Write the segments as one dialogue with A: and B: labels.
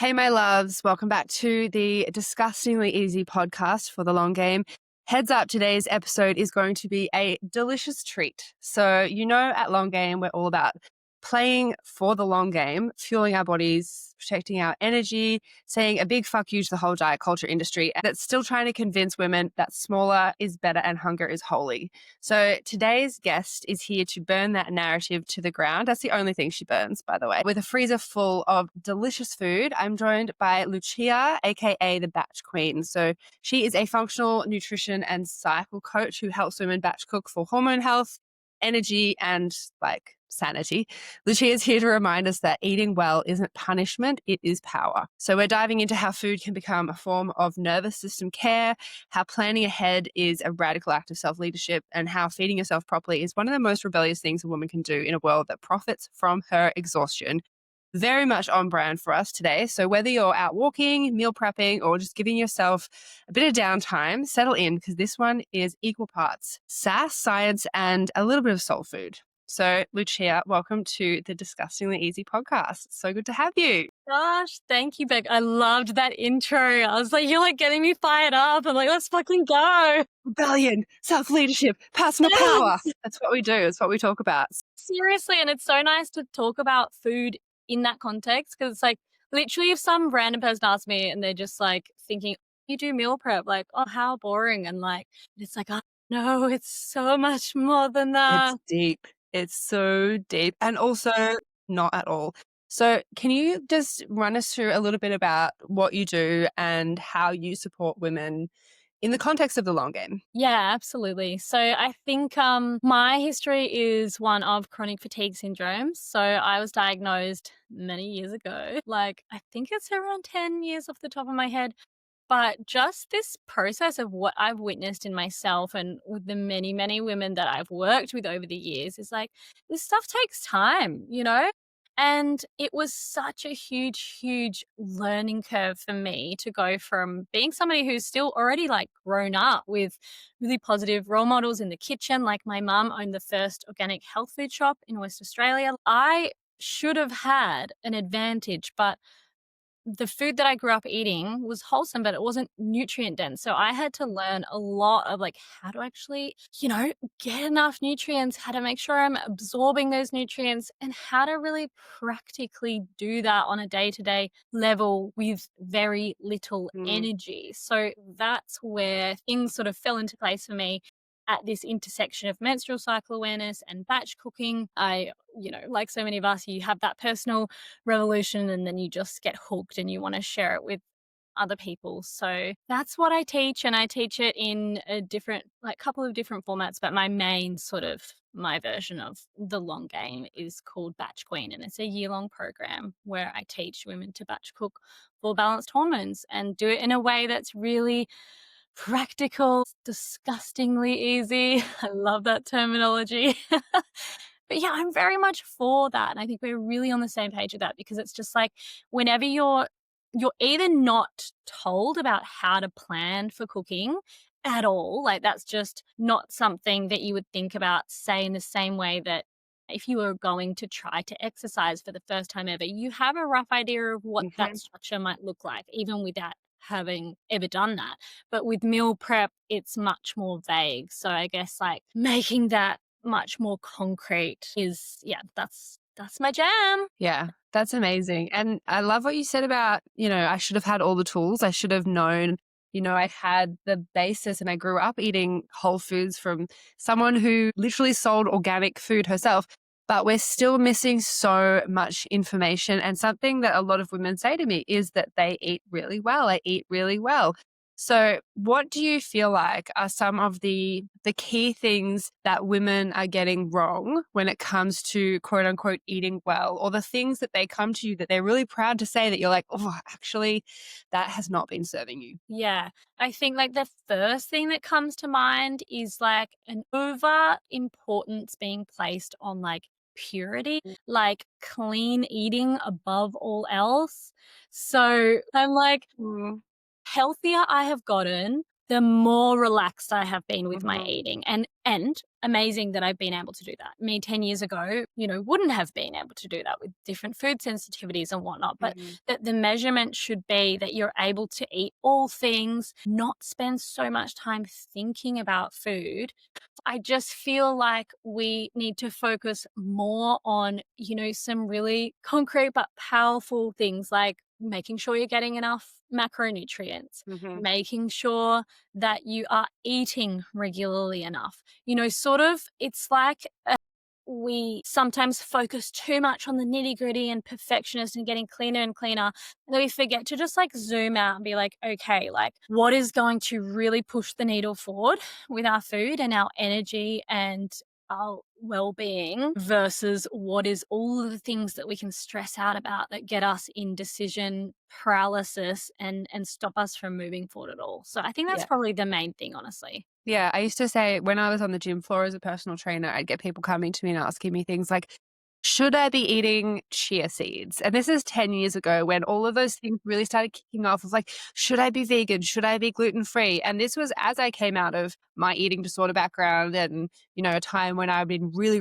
A: Hey, my loves, welcome back to the Disgustingly Easy podcast for the long game. Heads up, today's episode is going to be a delicious treat. So, at Long Game, we're all about playing for the long game, fueling our bodies, protecting our energy, saying a big fuck you to the whole diet culture industry that's still trying to convince women that smaller is better and hunger is holy. So today's guest is here to burn that narrative to the ground. That's the only thing she burns, by the way. With a freezer full of delicious food, I'm joined by Lucia, aka the Batch Queen. So she is a functional nutrition and cycle coach who helps women batch cook for hormone health, energy, and sanity. Lucia is here to remind us that eating well isn't punishment, it is power. So we're diving into how food can become a form of nervous system care, how planning ahead is a radical act of self-leadership, and how feeding yourself properly is one of the most rebellious things a woman can do in a world that profits from her exhaustion. Very much on brand for us today. So whether you're out walking, meal prepping, or just giving yourself a bit of downtime, settle in because this one is equal parts sass, science, and a little bit of soul food. So, Lucia, welcome to the Disgustingly Easy podcast. So good to have you.
B: Gosh, thank you, Bec. I loved that intro. I was like, you're like getting me fired up. I'm like, let's fucking go.
A: Rebellion, self-leadership, personal power. That's what we do. It's what we talk about.
B: Seriously, and it's so nice to talk about food in that context because it's like literally if some random person asks me and they're just like thinking, you do meal prep, like, oh, how boring. And like, it's like, oh, no, it's so much more than that.
A: It's deep. It's so deep and also not at all. So can you just run us through a little bit about what you do and how you support women in the context of the long game?
B: Yeah, absolutely. So I think my history is one of chronic fatigue syndrome. So I was diagnosed many years ago. Like I think it's around 10 years off the top of my head. But just this process of what I've witnessed in myself and with the many, many women that I've worked with over the years is like, this stuff takes time, you know? And it was such a huge, huge learning curve for me to go from being somebody who's still already like grown up with really positive role models in the kitchen. Like my mum owned the first organic health food shop in West Australia. I should have had an advantage, but the food that I grew up eating was wholesome, but it wasn't nutrient dense. So I had to learn a lot of like how to actually, get enough nutrients, how to make sure I'm absorbing those nutrients, and how to really practically do that on a day to day level with very little energy. So that's where things sort of fell into place for me at this intersection of menstrual cycle awareness and batch cooking. Like so many of us, you have that personal revolution and then you just get hooked and you want to share it with other people. So that's what I teach, and I teach it in a couple of different formats, but my version of the long game is called Batch Queen, and it's a year-long program where I teach women to batch cook for balanced hormones and do it in a way that's really practical, disgustingly easy. I love that terminology. But yeah, I'm very much for that. And I think we're really on the same page with that because it's just like whenever you're either not told about how to plan for cooking at all, like that's just not something that you would think about, say, in the same way that if you were going to try to exercise for the first time ever, you have a rough idea of what that structure might look like, even without having ever done that. But with meal prep, it's much more vague. So I guess like making that much more concrete is, that's my jam.
A: Yeah, that's amazing. And I love what you said about, I should have had all the tools. I should have known, I had the basis and I grew up eating whole foods from someone who literally sold organic food herself. But we're still missing so much information. And something that a lot of women say to me is that they eat really well. I eat really well. So what do you feel like are some of the key things that women are getting wrong when it comes to quote unquote eating well, or the things that they come to you that they're really proud to say that you're like, oh, actually, that has not been serving you?
B: Yeah. I think like the first thing that comes to mind is like an over importance being placed on like purity, like clean eating above all else. So I'm like, healthier I have gotten, the more relaxed I have been with my
A: Mhm.
B: eating. And amazing that I've been able to do that. Me 10 years ago, wouldn't have been able to do that with different food sensitivities and whatnot. But
A: Mhm.
B: that the measurement should be that you're able to eat all things, not spend so much time thinking about food. I just feel like we need to focus more on, some really concrete but powerful things like making sure you're getting enough macronutrients,
A: Mhm.
B: making sure that you are eating regularly enough. Sort of, it's like we sometimes focus too much on the nitty gritty and perfectionist and getting cleaner and cleaner. And then we forget to just like zoom out and be like, okay, like what is going to really push the needle forward with our food and our energy and our well-being versus what is all of the things that we can stress out about that get us in decision paralysis and stop us from moving forward at all. So I think that's
A: Yeah.
B: probably the main thing, honestly.
A: Yeah, I used to say when I was on the gym floor as a personal trainer, I'd get people coming to me and asking me things like, should I be eating chia seeds? And this is 10 years ago when all of those things really started kicking off of like, should I be vegan? Should I be gluten free? And this was as I came out of my eating disorder background and, a time when I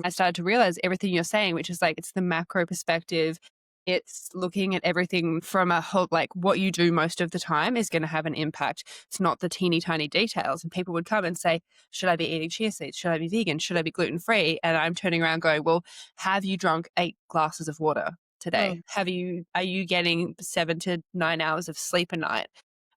A: started to realize everything you're saying, which is like, it's the macro perspective. It's looking at everything from a whole, like what you do most of the time is going to have an impact. It's not the teeny tiny details. And people would come and say, should I be eating chia seeds? Should I be vegan? Should I be gluten free? And I'm turning around going, well, have you drunk 8 glasses of water today?
B: Mm.
A: Are you getting 7 to 9 hours of sleep a night?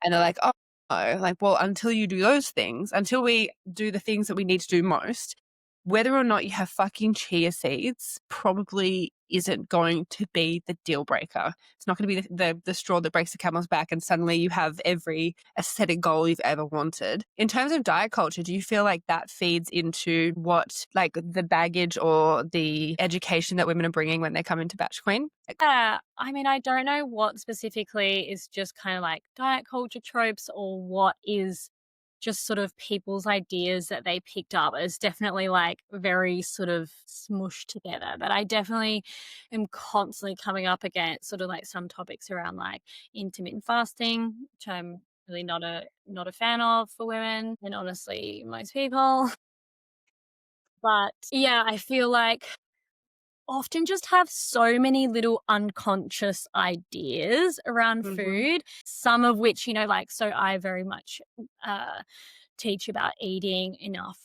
A: And they're like, oh, no. Like, well, until you do those things, until we do the things that we need to do most, whether or not you have fucking chia seeds probably isn't going to be the deal breaker. It's not going to be the straw that breaks the camel's back and suddenly you have every aesthetic goal you've ever wanted. In terms of diet culture, do you feel like that feeds into what, like the baggage or the education that women are bringing when they come into Batch Queen?
B: Yeah, I mean, I don't know what specifically is just kind of like diet culture tropes or what is just sort of people's ideas that they picked up. It's definitely like very sort of smushed together. But I definitely am constantly coming up against sort of like some topics around like intermittent fasting, which I'm really not a fan of for women and honestly most people. But yeah, I feel like often just have so many little unconscious ideas around
A: Mhm.
B: food, some of which, like, so I very much teach about eating enough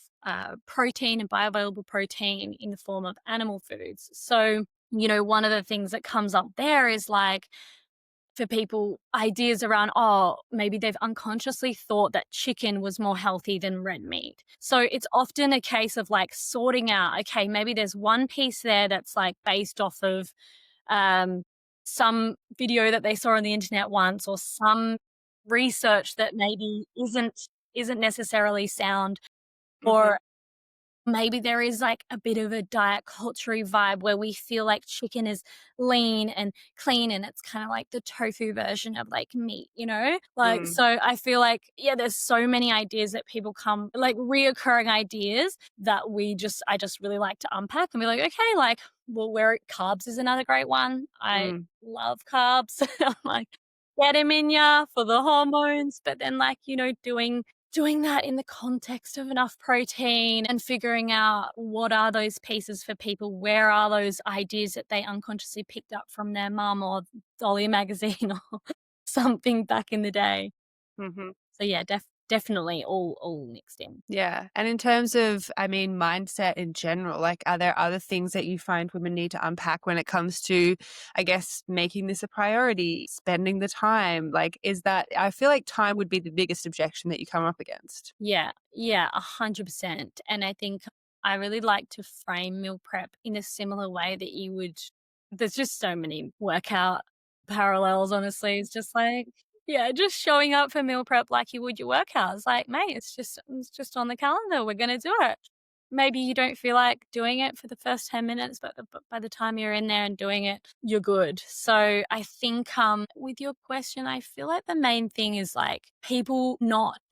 B: protein and bioavailable protein in the form of animal foods. So, one of the things that comes up there is like, for people, ideas around, oh, maybe they've unconsciously thought that chicken was more healthy than red meat. So it's often a case of like sorting out, okay, maybe there's one piece there that's like based off of um, some video that they saw on the internet once or some research that maybe isn't necessarily sound,
A: Mhm.
B: or maybe there is like a bit of a diet culture vibe where we feel like chicken is lean and clean and it's kind of like the tofu version of like meat, Like,
A: Mm.
B: so I feel like, yeah, there's so many ideas that people come, like reoccurring ideas that I just really like to unpack and be like, okay, like, well, where carbs is another great one. I
A: Mm.
B: love carbs. I'm like, get them in ya for the hormones, but then like, doing that in the context of enough protein and figuring out what are those pieces for people, where are those ideas that they unconsciously picked up from their mum or Dolly magazine or something back in the day.
A: Mhm.
B: So yeah, definitely all mixed in.
A: Yeah. And in terms of, mindset in general, like, are there other things that you find women need to unpack when it comes to, I guess, making this a priority, spending the time? Like, I feel like time would be the biggest objection that you come up against.
B: Yeah, yeah, 100%. And I think I really like to frame meal prep in a similar way that you would. There's just so many workout parallels, honestly. It's just like, yeah, just showing up for meal prep like you would your workouts. Like, mate, it's just on the calendar. We're gonna do it. Maybe you don't feel like doing it for the first 10 minutes, but by the time you're in there and doing it, you're good. So I think with your question, I feel like the main thing is like people not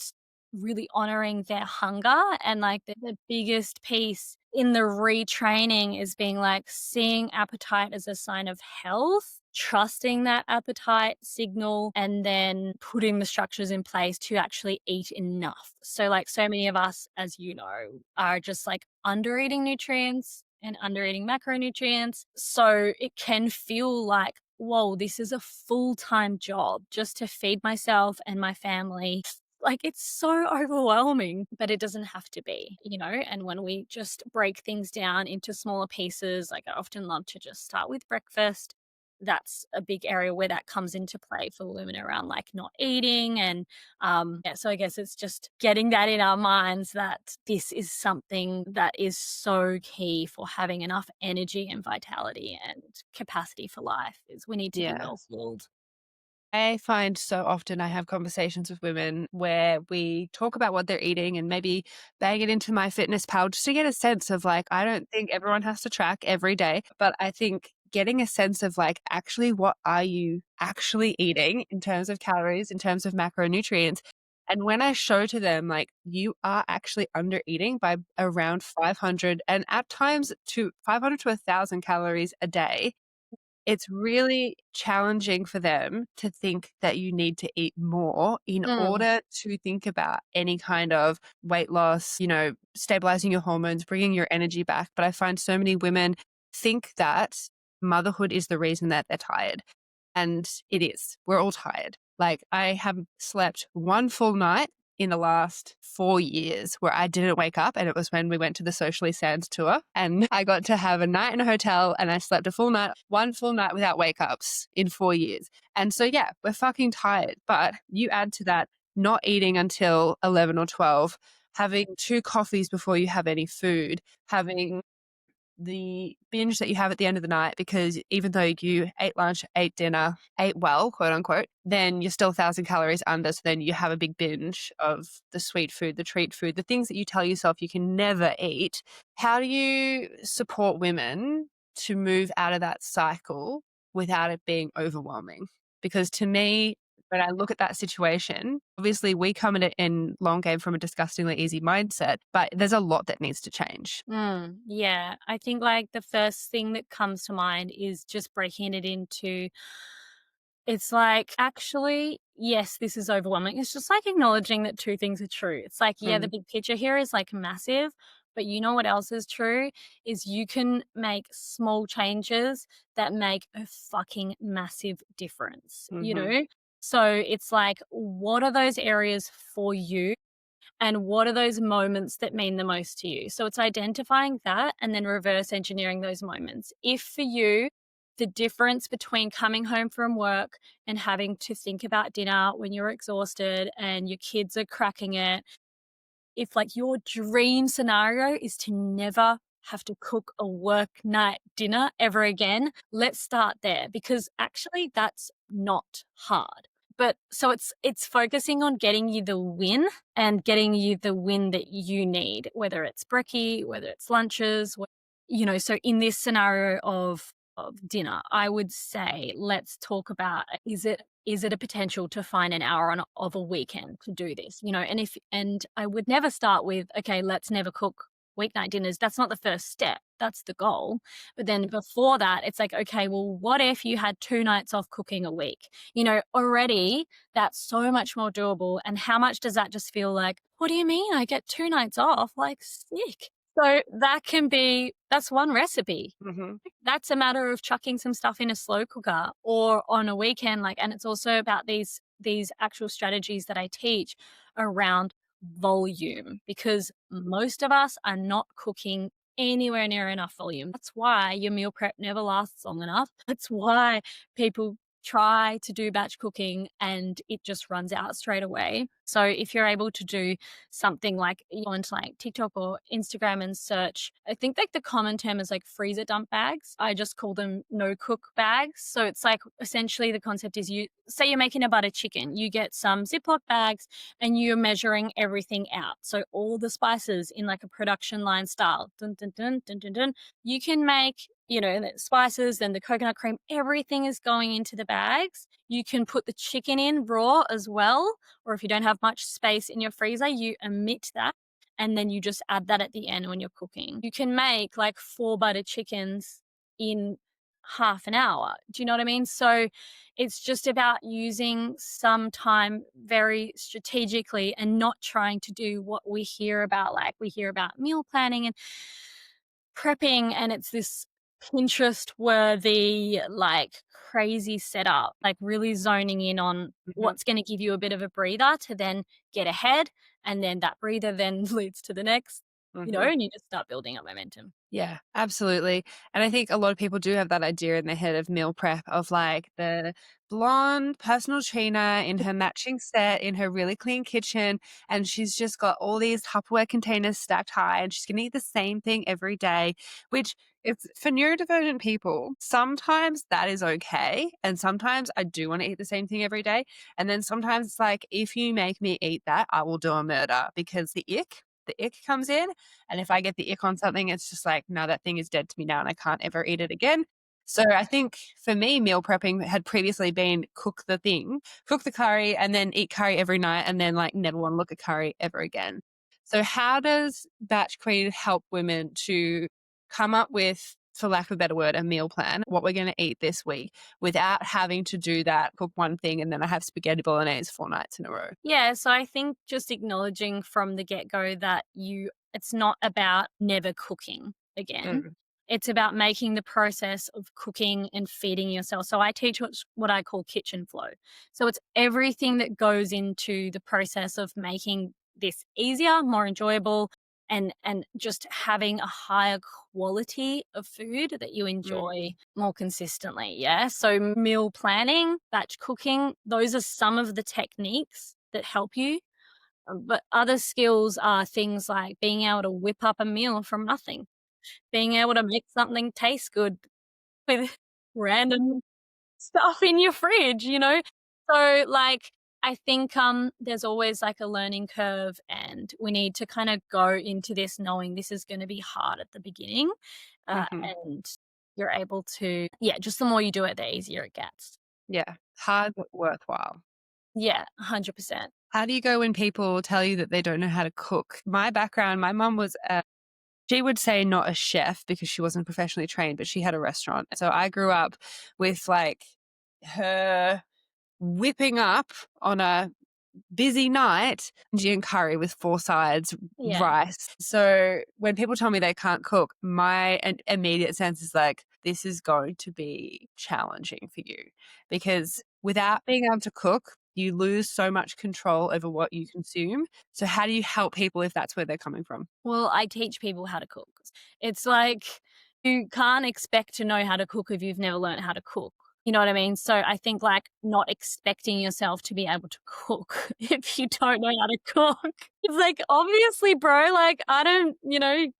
B: really honoring their hunger, and like the biggest piece in the retraining is being like seeing appetite as a sign of health trusting that appetite signal and then putting the structures in place to actually eat enough. So, like, so many of us, as you know, are just like under eating nutrients and under eating macronutrients. So it can feel like, whoa, this is a full-time job just to feed myself and my family. Like, it's so overwhelming, but it doesn't have to be, you know? And when we just break things down into smaller pieces, like I often love to just start with breakfast. That's a big area where that comes into play for women around like not eating. And yeah, so I guess it's just getting that in our minds that this is something that is so key for having enough energy and vitality and capacity for life is we need to be well
A: Yes.
B: fueled.
A: I find so often I have conversations with women where we talk about what they're eating and maybe bang it into my fitness pal just to get a sense of like, I don't think everyone has to track every day, but I think getting a sense of like, actually, what are you actually eating in terms of calories, in terms of macronutrients? And when I show to them, like, you are actually under eating by around 500 and at times to 500 to 1,000 calories a day, it's really challenging for them to think that you need to eat more in
B: Mm,
A: order to think about any kind of weight loss, stabilizing your hormones, bringing your energy back. But I find so many women think that motherhood is the reason that they're tired. And it is. We're all tired. Like, I have slept one full night in the last 4 years where I didn't wake up. And it was when we went to the Socially Sands tour. And I got to have a night in a hotel and I slept a full night, one full night without wake ups in 4 years. And so, yeah, we're fucking tired. But you add to that not eating until 11 or 12, having two coffees before you have any food, having the binge that you have at the end of the night because even though you ate lunch, ate dinner, ate well, quote unquote, then you're still 1,000 calories under. So then you have a big binge of the sweet food, the treat food, the things that you tell yourself you can never eat. How do you support women to move out of that cycle without it being overwhelming? Because to me, when I look at that situation, obviously we come at it in long game from a disgustingly easy mindset, but there's a lot that needs to change.
B: yeah, I think like the first thing that comes to mind is just breaking it into it's like, actually, yes, this is overwhelming. It's just like acknowledging that two things are true. It's like, yeah, the
A: Mm,
B: big picture here is like massive, but you know what else is true is you can make small changes that make a fucking massive difference, you
A: mhm.
B: know? So it's like, what are those areas for you? And what are those moments that mean the most to you? So it's identifying that and then reverse engineering those moments. If for you, the difference between coming home from work and having to think about dinner when you're exhausted and your kids are cracking it, if like your dream scenario is to never have to cook a work night dinner ever again, let's start there because actually that's not hard. But so it's focusing on getting you the win and getting you the win that you need, whether it's brekkie, whether it's lunches, so in this scenario of dinner, I would say let's talk about is it a potential to find an hour of a weekend to do this? And I would never start with, okay, let's never cook weeknight dinners. That's not the first step. That's the goal. But then before that, it's like, okay, well, what if you had 2 nights off cooking a week? Already that's so much more doable. And how much does that just feel like, what do you mean? I get 2 nights off? Like, sick. So that's one recipe.
A: Mhm.
B: That's a matter of chucking some stuff in a slow cooker or on a weekend, and it's also about these actual strategies that I teach around volume because most of us are not cooking anywhere near enough volume. That's why your meal prep never lasts long enough. That's why people try to do batch cooking and it just runs out straight away. So if you're able to do something like you go into like TikTok or Instagram and search, I think like the common term is like freezer dump bags. I just call them no cook bags. So it's like essentially the concept is you say you're making a butter chicken, you get some Ziploc bags and you're measuring everything out. So all the spices in like a production line style, dun, dun, dun, dun, dun, dun, you can make the spices, then the coconut cream, everything is going into the bags. You can put the chicken in raw as well, or if you don't have much space in your freezer, you omit that and then you just add that at the end when you're cooking. You can make like 4 butter chickens in half an hour. Do you know what I mean? So it's just about using some time very strategically and not trying to do what we hear about. Like we hear about meal planning and prepping, and it's this Pinterest worthy, like crazy setup, like really zoning in on
A: Mhm,
B: what's going to give you a bit of a breather to then get ahead. And then that breather then leads to the next,
A: mhm.
B: and you just start building up momentum.
A: Yeah, absolutely. And I think a lot of people do have that idea in their head of meal prep of like the blonde personal trainer in her matching set in her really clean kitchen. And she's just got all these Tupperware containers stacked high and she's going to eat the same thing every day, which it's for neurodivergent people. Sometimes that is okay. And sometimes I do want to eat the same thing every day. And then sometimes it's like, if you make me eat that, I will do a murder because the ick comes in, and if I get the ick on something, it's just like, no, that thing is dead to me now and I can't ever eat it again. So I think for me, meal prepping had previously been cook the thing, cook the curry, and then eat curry every night, and then like never want to look at curry ever again. So how does Batch Queen help women to come up with, for lack of a better word, a meal plan, what we're going to eat this week without having to do that, cook one thing, and then I have spaghetti bolognese 4 nights in a row?
B: Yeah, so I think just acknowledging from the get-go that it's not about never cooking again.
A: Mm,
B: It's about making the process of cooking and feeding yourself. So I teach what I call kitchen flow. So it's everything that goes into the process of making this easier, more enjoyable, and just having a higher quality of food that you enjoy
A: mm,
B: more consistently. Yeah. So meal planning, batch cooking, those are some of the techniques that help you. But other skills are things like being able to whip up a meal from nothing, being able to make something taste good with random stuff in your fridge. So, like, I think, there's always, like, a learning curve, and we need to kinda go into this knowing this is gonna be hard at the beginning,
A: mhm.
B: and you're able to yeah, just the more you do it, the easier it gets.
A: Yeah, hard but worthwhile.
B: Yeah, 100%.
A: How do you go when people tell you that they don't know how to cook? My background, my mum was she would say not a chef because she wasn't professionally trained, but she had a restaurant. So I grew up with like her whipping up on a busy night, Indian curry with 4 sides,
B: Yeah.
A: rice. So when people tell me they can't cook, my immediate sense is like, this is going to be challenging for you because without being able to cook, you lose so much control over what you consume. So how do you help people if that's where they're coming from?
B: Well, I teach people how to cook. It's like you can't expect to know how to cook if you've never learned how to cook. You know what I mean? So I think like not expecting yourself to be able to cook if you don't know how to cook. It's like, obviously, bro, like I don't,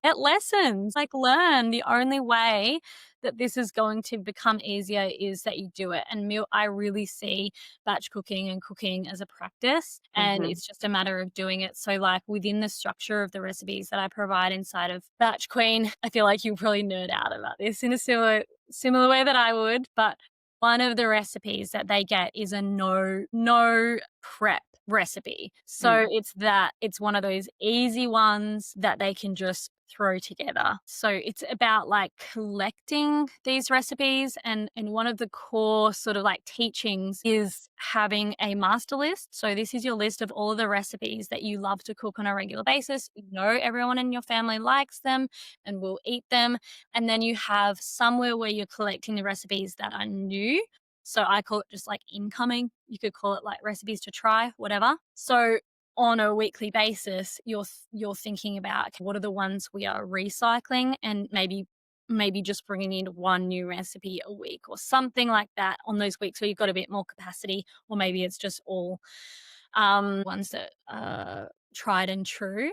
B: get lessons, like learn. The only way that this is going to become easier is that you do it. And I really see batch cooking and cooking as a practice, and
A: Mhm.
B: it's just a matter of doing it. So like within the structure of the recipes that I provide inside of Batch Queen, I feel like you probably nerd out about this in a similar way that I would, but one of the recipes that they get is a no prep recipe. So
A: Mm.
B: it's one of those easy ones that they can just throw together. So it's about like collecting these recipes, and one of the core sort of like teachings is having a master list. So this is your list of all of the recipes that you love to cook on a regular basis. You know everyone in your family likes them and will eat them. And then you have somewhere where you're collecting the recipes that are new. So I call it just like incoming. You could call it like recipes to try, whatever. So on a weekly basis, you're thinking about, okay, what are the ones we are recycling, and maybe just bringing in one new recipe a week or something like that on those weeks where you've got a bit more capacity, or maybe it's just all ones that are tried and true.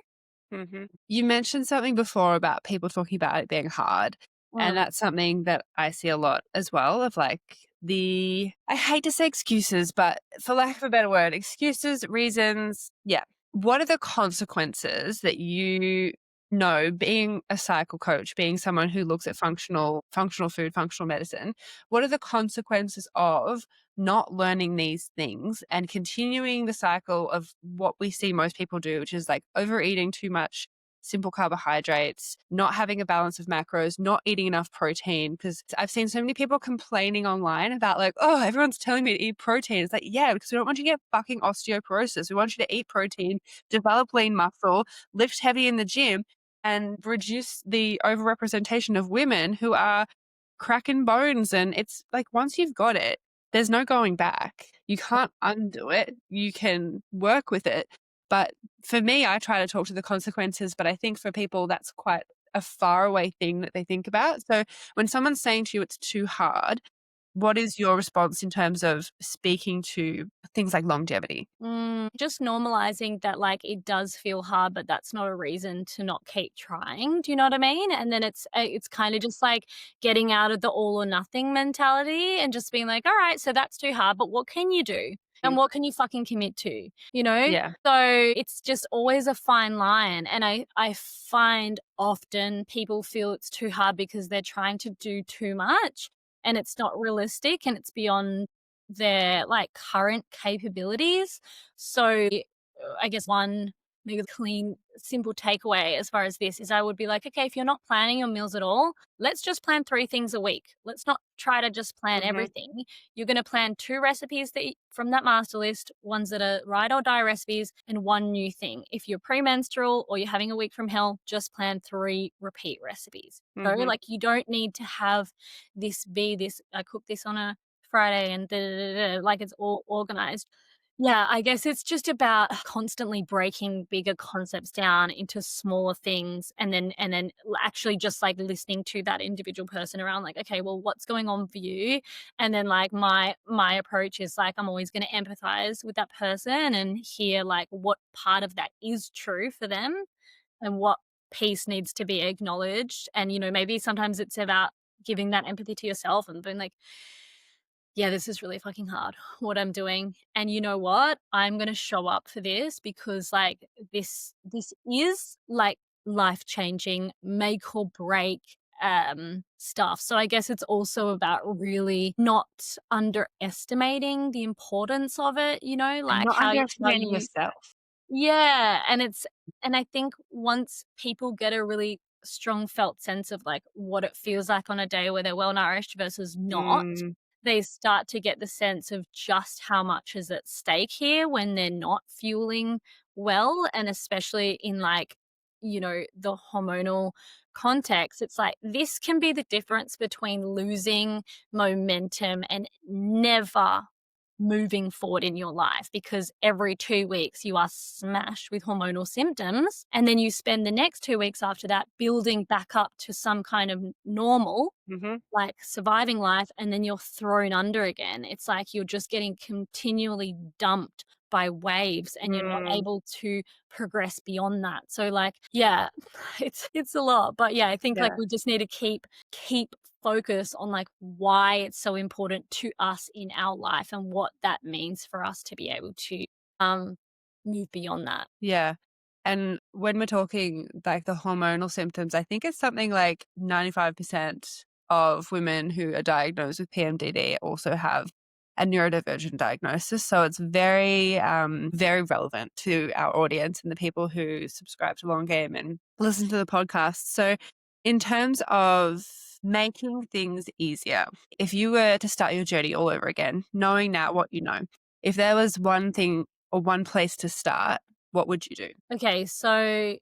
A: Mhm. You mentioned something before about people talking about it being hard, and
B: Mm.
A: that's something that I see a lot as well of like I hate to say excuses, but for lack of a better word, excuses, reasons. Yeah. What are the consequences that you know, being a cycle coach, being someone who looks at functional food, functional medicine, what are the consequences of not learning these things and continuing the cycle of what we see most people do, which is like overeating too much, simple carbohydrates, not having a balance of macros, not eating enough protein. Because I've seen so many people complaining online about like, oh, everyone's telling me to eat protein. It's like, yeah, because we don't want you to get fucking osteoporosis. We want you to eat protein, develop lean muscle, lift heavy in the gym, and reduce the overrepresentation of women who are cracking bones. And it's like, once you've got it, there's no going back. You can't undo it. You can work with it. But for me, I try to talk to the consequences. But I think for people, that's quite a faraway thing that they think about. So when someone's saying to you it's too hard, what is your response in terms of speaking to things like longevity?
B: Just normalizing that, like, it does feel hard, but that's not a reason to not keep trying. Do you know what I mean? And then it's kind of just like getting out of the all or nothing mentality and just being like, all right, so that's too hard, but what can you do?
A: Mm.
B: And what can you fucking commit to? You know?
A: Yeah.
B: So it's just always a fine line. And I find often people feel it's too hard because they're trying to do too much and it's not realistic and it's beyond their like current capabilities. So I guess one maybe clean, simple takeaway as far as this is I would be like, okay, if you're not planning your meals at all, let's just plan 3 things a week. Let's not try to just plan
A: Mhm.
B: everything. You're going to plan 2 recipes from that master list, ones that are ride or die recipes, and one new thing. If you're premenstrual or you're having a week from hell, just plan 3 repeat recipes. So,
A: Mhm.
B: like, you don't need to have this be this, I cook this on a Friday and da, da, da, da, like it's all organized. Yeah, I guess it's just about constantly breaking bigger concepts down into smaller things and then actually just like listening to that individual person around like, okay, well, what's going on for you? And then like my approach is like I'm always going to empathize with that person and hear like what part of that is true for them and what piece needs to be acknowledged. And maybe sometimes it's about giving that empathy to yourself and being like, yeah, this is really fucking hard what I'm doing. And you know what? I'm going to show up for this because like this is like life-changing, make or break stuff. So I guess it's also about really not underestimating the importance of it,
A: And
B: like
A: not
B: how
A: underestimating
B: you
A: yourself.
B: yeah, and I think once people get a really strong felt sense of like what it feels like on a day where they're well nourished versus not,
A: Mm.
B: they start to get the sense of just how much is at stake here when they're not fueling well, and especially in like, the hormonal context. It's like this can be the difference between losing momentum and never moving forward in your life because every 2 weeks you are smashed with hormonal symptoms. And then you spend the next 2 weeks after that building back up to some kind of normal,
A: Mhm.
B: like surviving life. And then you're thrown under again. It's like you're just getting continually dumped by waves and you're not
A: Mm.
B: able to progress beyond that. So like, yeah, it's a lot. But yeah, I think like
A: Yeah.
B: we just need to keep focus on like why it's so important to us in our life and what that means for us to be able to um move beyond that.
A: Yeah. And when we're talking like the hormonal symptoms, I think it's something like 95% of women who are diagnosed with PMDD also have a neurodivergent diagnosis. So it's very, very relevant to our audience and the people who subscribe to Long Game and listen to the podcast. So, in terms of making things easier, if you were to start your journey all over again, knowing now what you know, if there was one thing or one place to start, what would you do?
B: Okay, so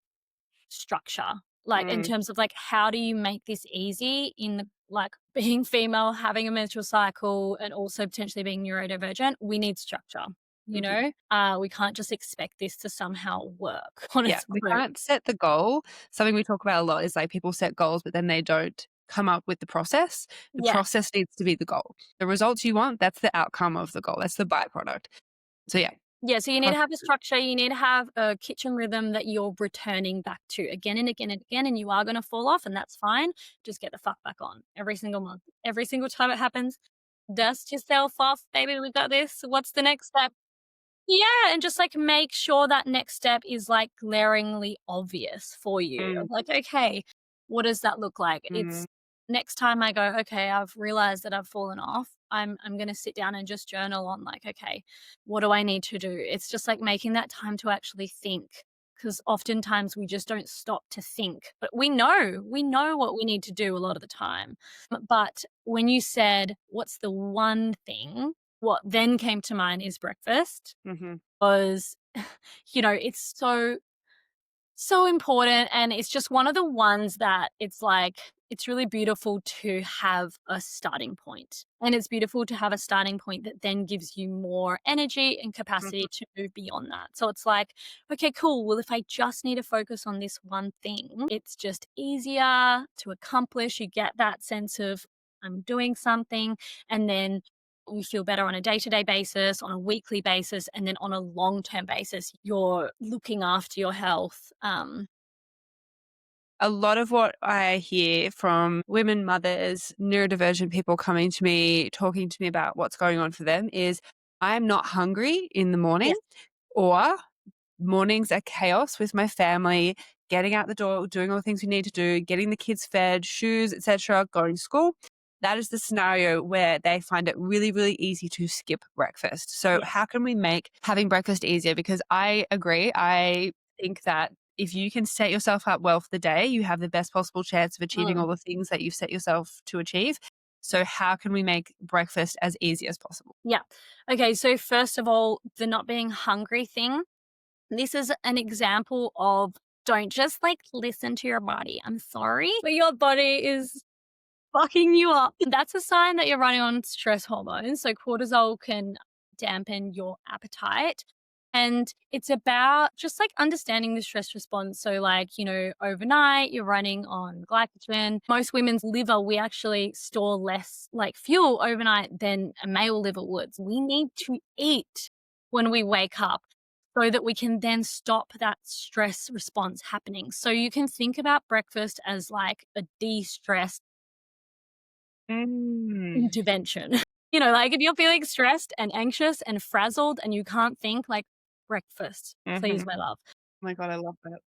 B: structure, like in
A: Mm.
B: terms of like how do you make this easy in the like being female, having a menstrual cycle, and also potentially being neurodivergent, we need structure.
A: Mhm.
B: We can't just expect this to somehow work on
A: Yeah,
B: its
A: we
B: own.
A: can't set the goal. Something we talk about a lot is like people set goals, but then they don't come up with the process. The
B: Yeah.
A: process needs to be the goal. The results you want, that's the outcome of the goal. That's the byproduct. So yeah,
B: Yeah, so you need to have a
A: processes.
B: structure, you need to have a kitchen rhythm that you're returning back to again and again and again, and you are gonna fall off, and that's fine. Just get the fuck back on every single month. Every single time it happens, dust yourself off, baby, we got this. What's the next step? Yeah, and just, like, make sure that next step is, like, glaringly obvious for you.
A: Mm,
B: Like, okay, what does that look like?
A: mm,
B: It's next time I go, "Okay, I've realized that I've fallen off," I'm gonna sit down and just journal on, like, "Okay, what do I need to do?" It's just, like, making that time to actually think because oftentimes we just don't stop to think. But we know what we need to do a lot of the time. But when you said, what's the one thing? What then came to mind is breakfast,
A: Hmm.
B: was, it's so important, and it's just one of the ones that it's like it's really beautiful to have a starting point. And it's beautiful to have a starting point that then gives you more energy and capacity to move beyond that. So it's like, okay, cool. Well, if I just need to focus on this one thing, it's just easier to accomplish. You get that sense of I'm doing something, and then you feel better on a day-to-day basis, on a weekly basis, and then on a long-term basis, you're looking after your health.
A: A lot of what I hear from women, mothers, neurodivergent people coming to me, talking to me about what's going on for them is I'm not hungry in the morning,
B: Yes.
A: or mornings are chaos with my family, getting out the door, doing all the things we need to do, getting the kids fed, shoes, etc., going to school. That is the scenario where they find it really, really easy to skip breakfast. So,
B: Yes.
A: how can we make having breakfast easier? Because I agree. I think that if you can set yourself up well for the day, you have the best possible chance of achieving
B: Mm.
A: all the things that you've set yourself to achieve. So, how can we make breakfast as easy as possible?
B: Yeah. Okay. So, first of all, the not being hungry thing. This is an example of don't just like listen to your body. I'm sorry, but your body is fucking you up. That's a sign that you're running on stress hormones. So cortisol can dampen your appetite. And it's about just like understanding the stress response. So, like, overnight you're running on glycogen. Most women's liver, we actually store less like fuel overnight than a male liver would. So we need to eat when we wake up so that we can then stop that stress response happening. So you can think about breakfast as like a de stress
A: Mm.
B: intervention. Like if you're feeling stressed and anxious and frazzled and you can't think, like breakfast, please,
A: Hmm.
B: my love.
A: Oh my God, I love that.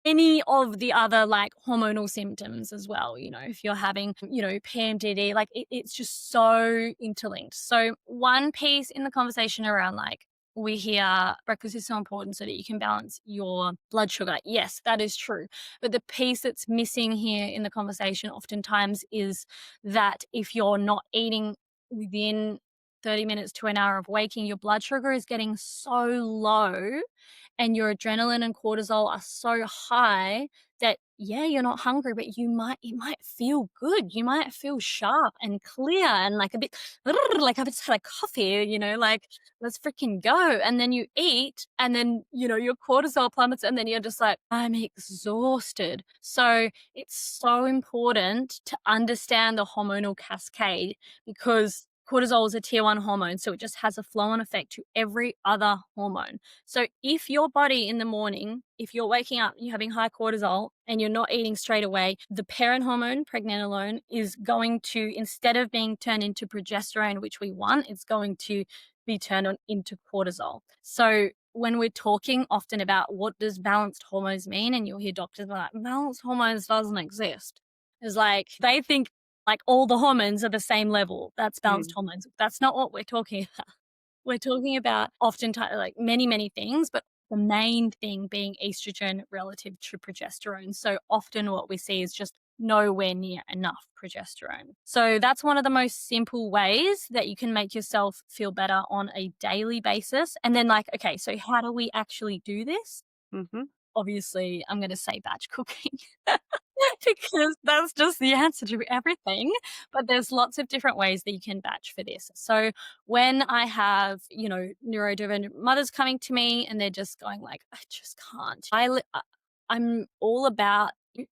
B: Any of the other like hormonal symptoms as well, if you're having, PMDD, like it's just so interlinked. So, one piece in the conversation around like, we hear breakfast is so important so that you can balance your blood sugar. Yes, that is true. But the piece that's missing here in the conversation oftentimes is that if you're not eating within 30 minutes to an hour of waking, your blood sugar is getting so low and your adrenaline and cortisol are so high that yeah, you're not hungry, but it might feel good. You might feel sharp and clear and like a bit like I've just had a coffee, like let's freaking go. And then you eat and then, your cortisol plummets and then you're just like, I'm exhausted. So it's so important to understand the hormonal cascade because cortisol is a tier 1 hormone. So it just has a flow on effect to every other hormone. So if your body in the morning, if you're waking up, you're having high cortisol and you're not eating straight away, the parent hormone, pregnenolone, is going to, instead of being turned into progesterone, which we want, it's going to be turned on into cortisol. So when we're talking often about what does balanced hormones mean, and you'll hear doctors be like, balanced hormones doesn't exist. It's like they think like all the hormones are the same level. That's balanced
A: Mm.
B: hormones. That's not what we're talking about. We're talking about oftentimes like many, many things, but the main thing being estrogen relative to progesterone. So often what we see is just nowhere near enough progesterone. So that's one of the most simple ways that you can make yourself feel better on a daily basis. And then like, okay, so how do we actually do this?
A: Mhm.
B: Obviously, I'm going to say batch cooking because that's just the answer to everything. But there's lots of different ways that you can batch for this. So when I have, neurodivergent mothers coming to me and they're just going like, I just can't. I'm all about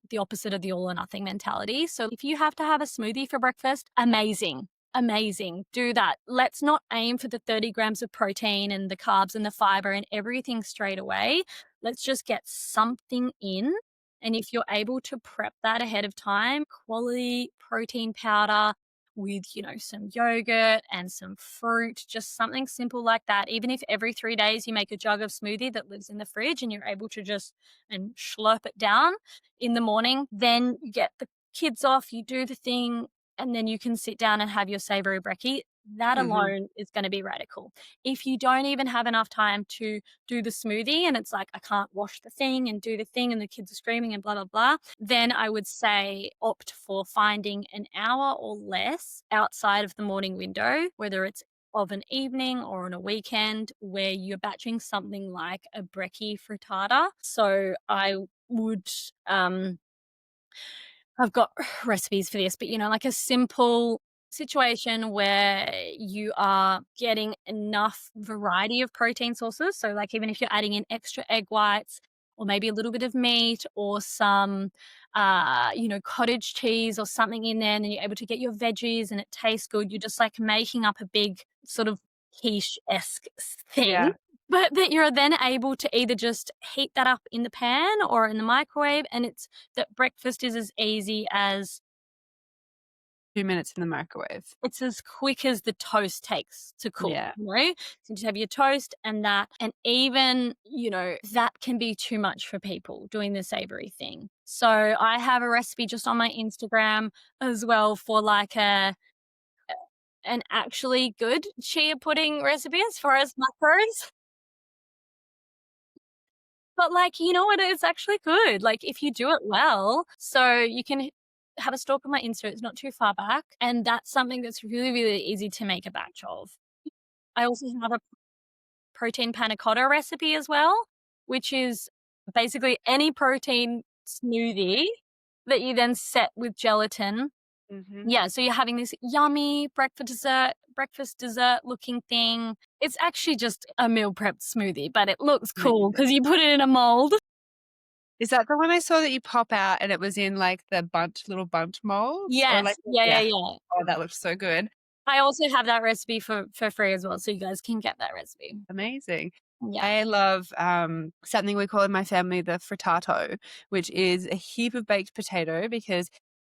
B: the opposite of the all or nothing mentality. So if you have to have a smoothie for breakfast, amazing. Amazing. Do that. Let's not aim for the 30 grams of protein and the carbs and the fiber and everything straight away. Let's just get something in. And if you're able to prep that ahead of time, quality protein powder with, some yogurt and some fruit, just something simple like that. Even if every 3 days you make a jug of smoothie that lives in the fridge and you're able to just and slurp it down in the morning, then you get the kids off, you do the thing, and then you can sit down and have your savory brekkie. that
A: Mhm.
B: alone is going to be radical. If you don't even have enough time to do the smoothie and it's like, I can't wash the thing and do the thing and the kids are screaming and blah, blah, blah, then I would say opt for finding an hour or less outside of the morning window, whether it's of an evening or on a weekend where you're batching something like a brekkie frittata. So I would I've got recipes for this, but like a simple situation where you are getting enough variety of protein sources. So, like, even if you're adding in extra egg whites or maybe a little bit of meat or some, cottage cheese or something in there, and then you're able to get your veggies and it tastes good. You're just like making up a big sort of quiche esque thing.
A: Yeah,
B: But that you're then able to either just heat that up in the pan or in the microwave, and it's that breakfast is as easy as
A: 2 minutes in the microwave.
B: it's as quick as the toast takes to cook,
A: Yeah.
B: you know? So you just have your toast and that, and even, that can be too much for people doing the savory thing. So I have a recipe just on my Instagram as well for like an actually good chia pudding recipe as far as macros. But, like, you know what? It's actually good, like, if you do it well. So you can have a stalk of my Insta, it's not too far back, and that's something that's really, really easy to make a batch of. I also have a protein panna cotta recipe as well, which is basically any protein smoothie that you then set with gelatin.
A: Mhm.
B: Yeah, so you're having this yummy breakfast dessert looking thing. It's actually just a meal prepped smoothie, but it looks cool
A: Amazing.
B: because you put it in a mold.
A: Is that the one I saw that you pop out and it was in, like, the little bundt molds? Or,
B: Yes.
A: like
B: Yeah, yeah,
A: yeah.
B: yeah.
A: Oh, that looks so good.
B: I also have that recipe for free as well, so you guys can get that recipe.
A: Amazing.
B: Yeah.
A: I love, something we call in my family the frittato, which is a heap of baked potato because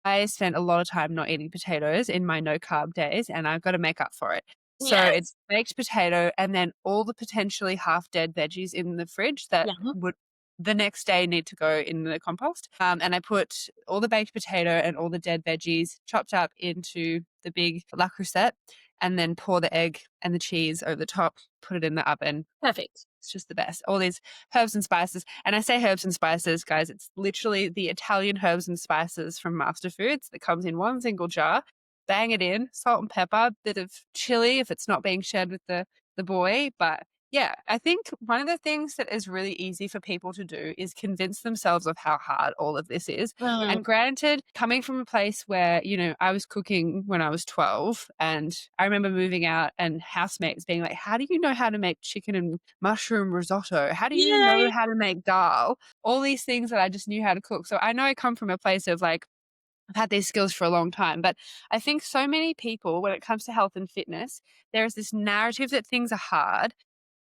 A: I spent a lot of time not eating potatoes in my no carb days, and I've gotta make up for it. So it's
B: Yes.
A: baked potato and then all the potentially half dead veggies in the fridge that
B: Yum.
A: would the next day need to go in the compost. And I put all the baked potato and all the dead veggies chopped up into the big La Crusette and then pour the egg and the cheese over the top, put it in the oven.
B: Perfect.
A: It's just the best. All these herbs and spices. And I say herbs and spices, guys, it's literally the Italian herbs and spices from Master Foods that comes in one single jar. Bang it in, salt and pepper, bit of chili if it's not being shared with the boy. But yeah, I think one of the things that is really easy for people to do is convince themselves of how hard all of this is.
B: Mm.
A: And granted, coming from a place where, I was cooking when I was 12, and I remember moving out and housemates being like, how do you know how to make chicken and mushroom risotto? How do you know
B: Yay.
A: how to make dal? All these things that I just knew how to cook. So I know I come from a place of like, I've had these skills for a long time, but I think so many people, when it comes to health and fitness, there is this narrative that things are hard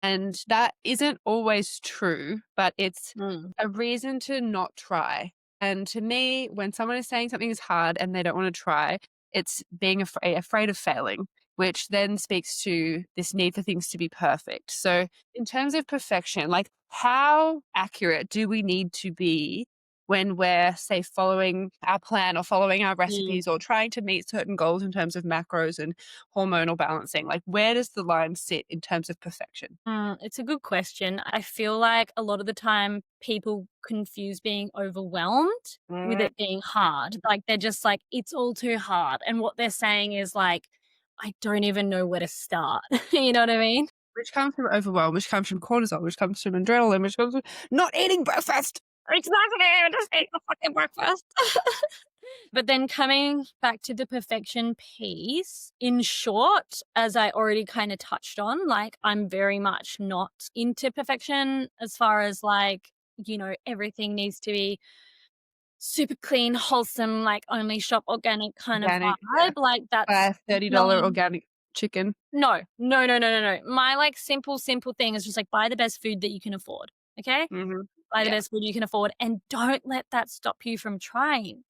A: and that isn't always true, but it's
B: Mm.
A: a reason to not try. And to me, when someone is saying something is hard and they don't want to try, it's being afraid of failing, which then speaks to this need for things to be perfect. So, in terms of perfection, like how accurate do we need to be when we're, say, following our plan or following our
B: Mm.
A: recipes or trying to meet certain goals in terms of macros and hormonal balancing? Like, where does the line sit in terms of perfection?
B: It's a good question. I feel like a lot of the time people confuse being overwhelmed with
A: Mm,
B: it being hard. Like, they're just like, it's all too hard. And what they're saying is like, I don't even know where to start. You know what I mean?
A: which comes from overwhelm, which comes from cortisol, which comes from adrenaline, which comes from not eating breakfast.
B: Exactly. Just eat the fucking breakfast. But then coming back to the perfection piece, in short, as I already kind of touched on, like, I'm very much not into perfection as far as like, everything needs to be super clean, wholesome, like only shop organic kind of
A: Organic, yeah.
B: vibe. Like,
A: Buy
B: that's
A: a $30
B: not.
A: organic chicken.
B: No, no, no, no, no, no. My like simple thing is just like buy the best food that you can afford. Okay.
A: Mhm.
B: Buy the
A: Yeah.
B: best food you can afford and don't let that stop you from trying.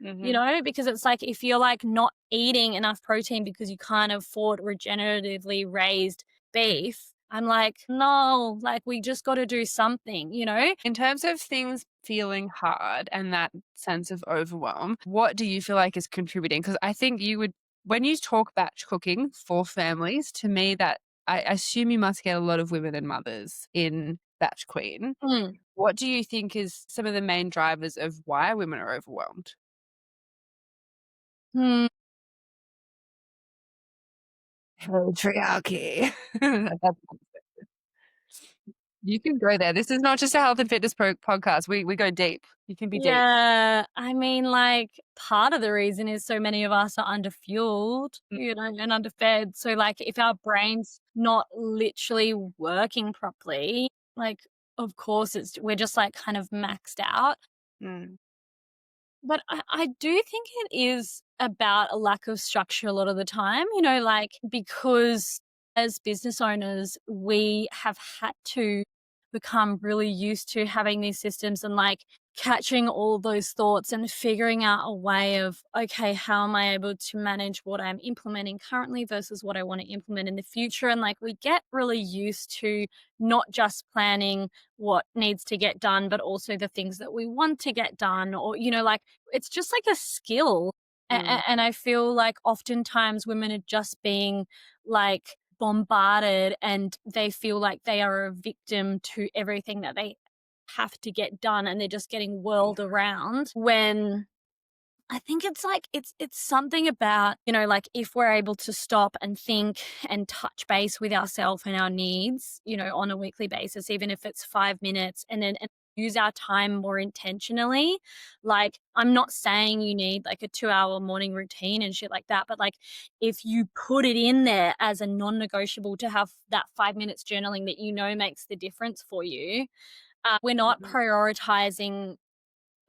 A: Mhm.
B: Because it's like if you're like not eating enough protein because you can't afford regeneratively raised beef, I'm like, no, like we just got to do something.
A: In terms of things feeling hard and that sense of overwhelm, what do you feel like is contributing? Because I think you would When you talk batch cooking for families, to me that I assume you must get a lot of women and mothers in Batch Queen.
B: Mm.
A: What do you think is some of the main drivers of why women are overwhelmed?
B: Hmm.
A: Patriarchy. You can go there. This is not just a health and fitness podcast. We go deep. You can be deep.
B: Yeah, I mean, like, part of the reason is so many of us are underfueled,
A: Mm,
B: and underfed. So, like, if our brain's not literally working properly, like, of course, we're just like kind of maxed out.
A: mm,
B: But I do think it is about a lack of structure a lot of the time, like because as business owners, we have had to become really used to having these systems and like catching all those thoughts and figuring out a way of, okay, how am I able to manage what I'm implementing currently versus what I want to implement in the future? And like we get really used to not just planning what needs to get done, but also the things that we want to get done, or, like it's just like a skill.
A: mm.
B: And I feel like oftentimes women are just being like bombarded and they feel like they are a victim to everything that they have to get done and they're just getting whirled around when I think it's like it's something about, like if we're able to stop and think and touch base with ourselves and our needs, on a weekly basis, even if it's 5 minutes, and use our time more intentionally. Like I'm not saying you need like a 2-hour morning routine and shit like that, but like if you put it in there as a non-negotiable to have that 5 minutes journaling that makes the difference for you, we're not
A: Mhm,
B: prioritizing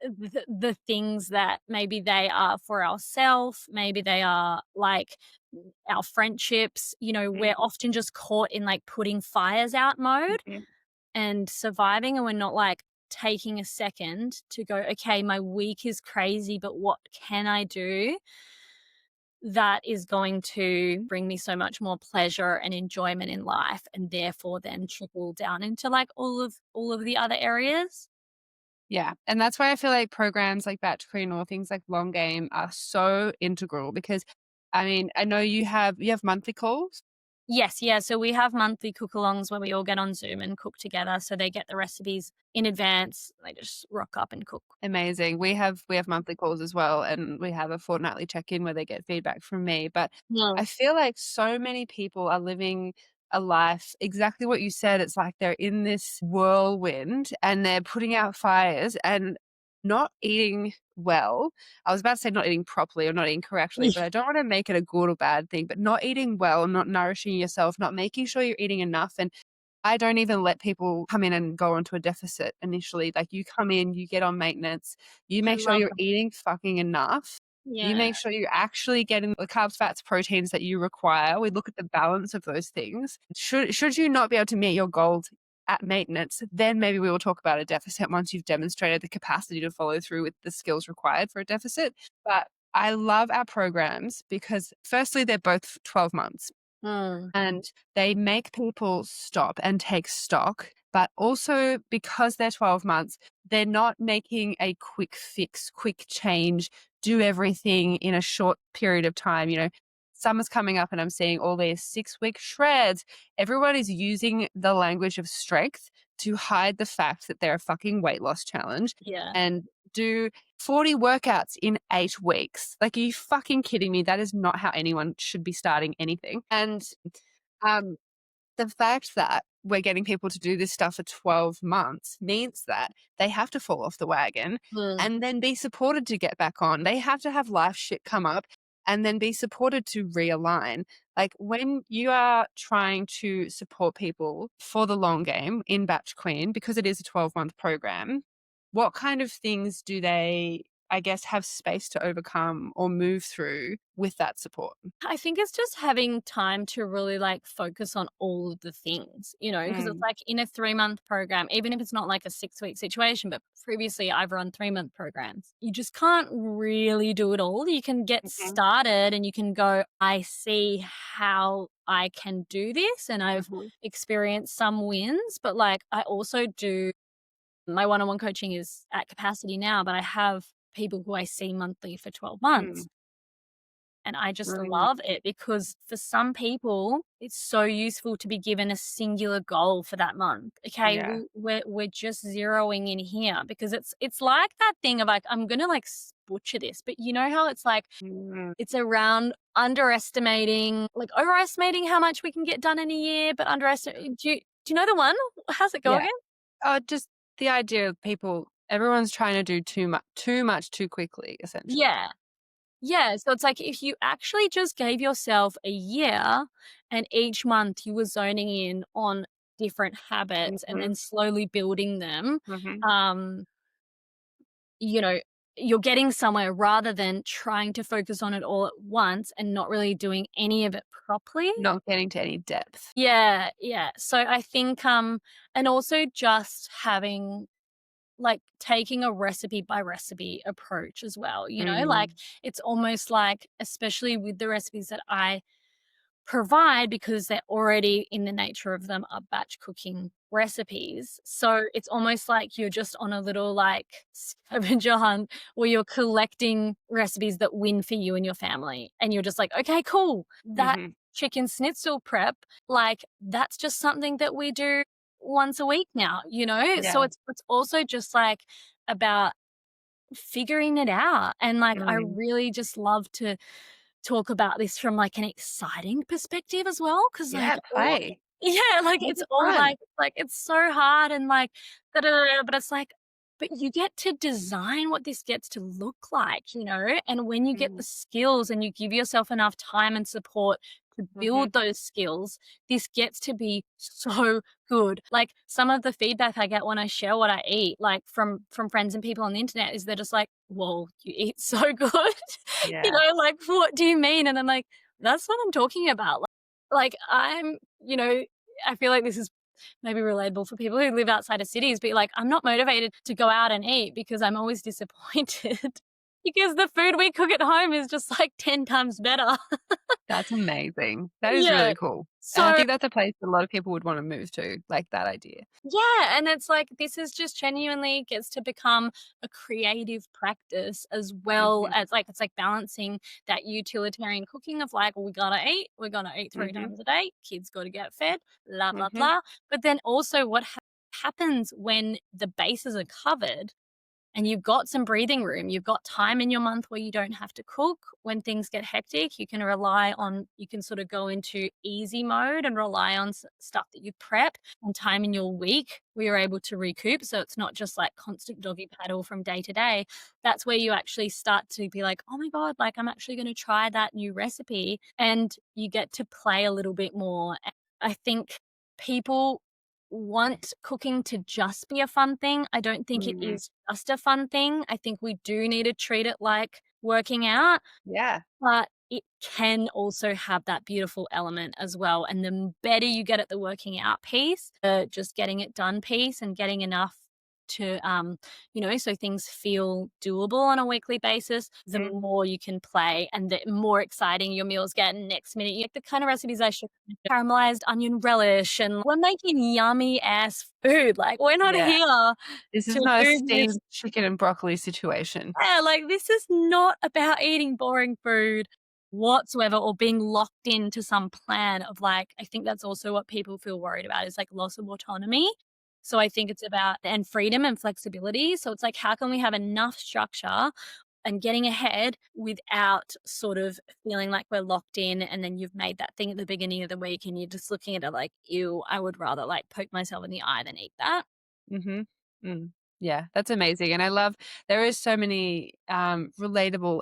B: the things that maybe they are for ourselves, maybe they are like our friendships. We're
A: mhm,
B: often just caught in like putting fires out mode
A: mhm.
B: and surviving, and we're not like taking a second to go, okay, my week is crazy, but what can I do that is going to bring me so much more pleasure and enjoyment in life, and therefore then trickle down into like all of the other areas.
A: Yeah, and that's why I feel like programs like Batch Queen or things like Long Game are so integral because, I mean, I know you have monthly calls.
B: Yes, yeah. So we have monthly cook alongs where we all get on Zoom and cook together. So they get the recipes in advance. They just rock up and cook.
A: Amazing. We have monthly calls as well, and we have a fortnightly check-in where they get feedback from me, but
B: Mm.
A: I feel like so many people are living a life exactly what you said. It's like they're in this whirlwind and they're putting out fires and not eating well. I was about to say not eating properly or not eating correctly, but I don't wanna make it a good or bad thing, but not eating well, not nourishing yourself, not making sure you're eating enough, and I don't even let people come in and go onto a deficit initially. Like you come in, you get on maintenance, you
B: I
A: make sure
B: love
A: you're
B: that.
A: eating fucking enough. You
B: Yeah.
A: make sure you're actually getting the carbs, fats, proteins that you require. We look at the balance of those things. Should you not be able to meet your goals at maintenance, then maybe we will talk about a deficit once you've demonstrated the capacity to follow through with the skills required for a deficit. But I love our programs because firstly, they're both 12 months.
B: Mm.
A: And they make people stop and take stock, but also because they're 12 months, they're not making a quick fix, quick change, do everything in a short period of time. Summer's coming up and I'm seeing all these 6-week shreds. Everyone is using the language of strength to hide the fact that they're a fucking weight loss challenge
B: Yeah.
A: and do 40 workouts in 8 weeks. Like, are you fucking kidding me? That is not how anyone should be starting anything. And um, the fact that we're getting people to do this stuff for 12 months means that they have to fall off the wagon
B: Mm.
A: and then be supported to get back on. They have to have life shit come up and then be supported to realign. Like when you are trying to support people for the long game in Batch Queen, because it is a 12-month program, what kind of things do they, I guess, have space to overcome or move through with that support?
B: I think it's just having time to really like focus on all of the things, because it's
A: Mm,
B: like in a 3-month program, even if it's not like a 6-week situation, but previously I've run 3-month programs. You just can't really do it all. You can get
A: mhm,
B: started and you can go, I see how I can do this. And I've
A: mhm,
B: experienced some wins, but like I also do my one-on-one coaching is at capacity now, but I have people who I see monthly for 12 months.
A: mm.
B: And I just
A: Mm,
B: love it because for some people, it's so useful to be given a singular goal for that month. Okay,
A: yeah.
B: we're just zeroing in here because it's like that thing of like, I'm gonna like butcher this, but you know how it's like
A: Mm,
B: it's around underestimating, like overestimating how much we can get done in a year, but underestimating. Do you know the one? How's it go
A: yeah.
B: again?
A: Just the idea of everyone's trying to do too much too quickly, essentially.
B: Yeah. Yeah, so it's like if you actually just gave yourself a year and each month you were zoning in on different habits and
A: Mhm,
B: then slowly building them,
A: mhm.
B: um, you know, you're getting somewhere rather than trying to focus on it all at once and not really doing any of it properly.
A: Not getting to any depth.
B: Yeah, yeah. So I think and also just having like taking a recipe by recipe approach as well, like
A: Mm,
B: it's almost like especially with the recipes that I provide because they're already in the nature of them are batch cooking recipes. So it's almost like you're just on a little like scavenger hunt where you're collecting recipes that win for you and your family. And you're just like, okay, cool. That
A: mhm.
B: chicken schnitzel prep, like that's just something that we do once a week now. So
A: Yeah.
B: it's also just like about figuring it out. And like I
A: Mm.
B: really just love to talk about this from, like, an exciting perspective as well, because like,
A: Yeah,
B: all
A: play.
B: yeah, like,
A: Make
B: it's
A: it
B: all
A: fun.
B: like, it's so hard and, like, da da da da, but it's like but you get to design what this gets to look like, and when you get
A: Mm,
B: the skills and you give yourself enough time and support to
A: mhm.
B: build those skills, this gets to be so good. Like, some of the feedback I get when I share what I eat, like, from friends and people on the internet is they're just like, "Whoa, you eat so good."
A: Yeah.
B: Like, "What do you mean?" And I'm like, "That's what I'm talking about." Like, I feel like this is maybe relatable for people who live outside of cities, but, like, I'm not motivated to go out and eat because I'm always disappointed because the food we cook at home is just, like, 10 times better.
A: That's amazing. That is
B: Yeah.
A: really cool. And I
B: So
A: think that's a place a lot of people would wanna move to, like that idea.
B: yeah, and it's like this is just genuinely gets to become a creative practice as well
A: Mhm,
B: as like it's like balancing that utilitarian cooking of like, well, we're gonna eat three
A: mhm,
B: times a day, kids got to get fed, blah blah
A: mhm,
B: blah. But then also what happens when the bases are covered and you've got some breathing room. You've got time in your month where you don't have to cook. When things get hectic, you can sort of go into easy mode and rely on stuff that you've prepped and time in your week where you're able to recoup. So it's not just like constant doggy paddle from day to day. That's where you actually start to be like, oh my God, like I'm actually going to try that new recipe. And you get to play a little bit more. I think people want cooking to just be a fun thing. I don't think it
A: mm.
B: is just a fun thing. I think we do need to treat it like working out,
A: Yeah.
B: but it can also have that beautiful element as well. And the better you get at the working out piece, the just getting it done piece and getting enough to so things feel doable on a weekly basis, the
A: Mm.
B: more you can play and the more exciting your meals get. And next minute you get the kind of recipes I show, caramelized onion relish, and we're making yummy ass food. Like, we're not
A: Yeah.
B: here
A: This is
B: to
A: not a
B: do this.
A: steamed chicken and broccoli situation.
B: Yeah, like this is not about eating boring food whatsoever or being locked into some plan of like, I think that's also what people feel worried about is like loss of autonomy. So I think it's about and freedom and flexibility. So it's like, how can we have enough structure and getting ahead without sort of feeling like we're locked in and then you've made that thing at the beginning of the week and you're just looking at it like, ew, I would rather like poke myself in the eye than eat that.
A: Mhm. Mm. Yeah, that's amazing, and I love there is so many, relatable,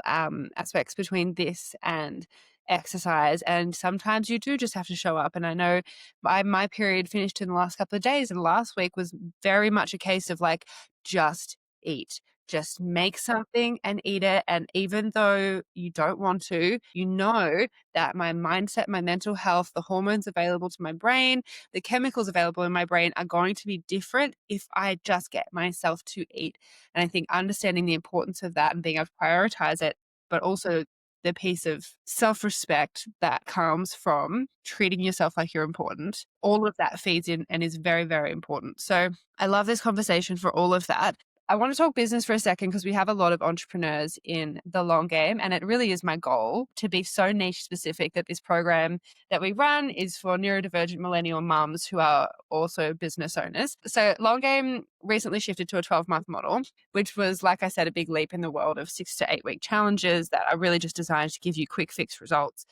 A: aspects between this and exercise, and sometimes you do just have to show up, and I know my period finished in the last couple of days, and last week was very much a case of, like, just eat. Just make something and eat it, and even though you don't want to, you know that my mindset, my mental health, the hormones available to my brain, the chemicals available in my brain are going to be different if I just get myself to eat. And I think understanding the importance of that and being able to prioritize it, but also the piece of self respect that comes from treating yourself like you're important, all of that feeds in and is very, very important. So I love this conversation for all of that. I want to talk business for a second because we have a lot of entrepreneurs in the long game, and it really is my goal to be so niche specific that this program that we run is for neurodivergent millennial mums who are also business owners. So long game recently shifted to a 12-month model, which was, like I said, a big leap in the world of 6 to 8 week challenges that are really just designed to give you quick fix results.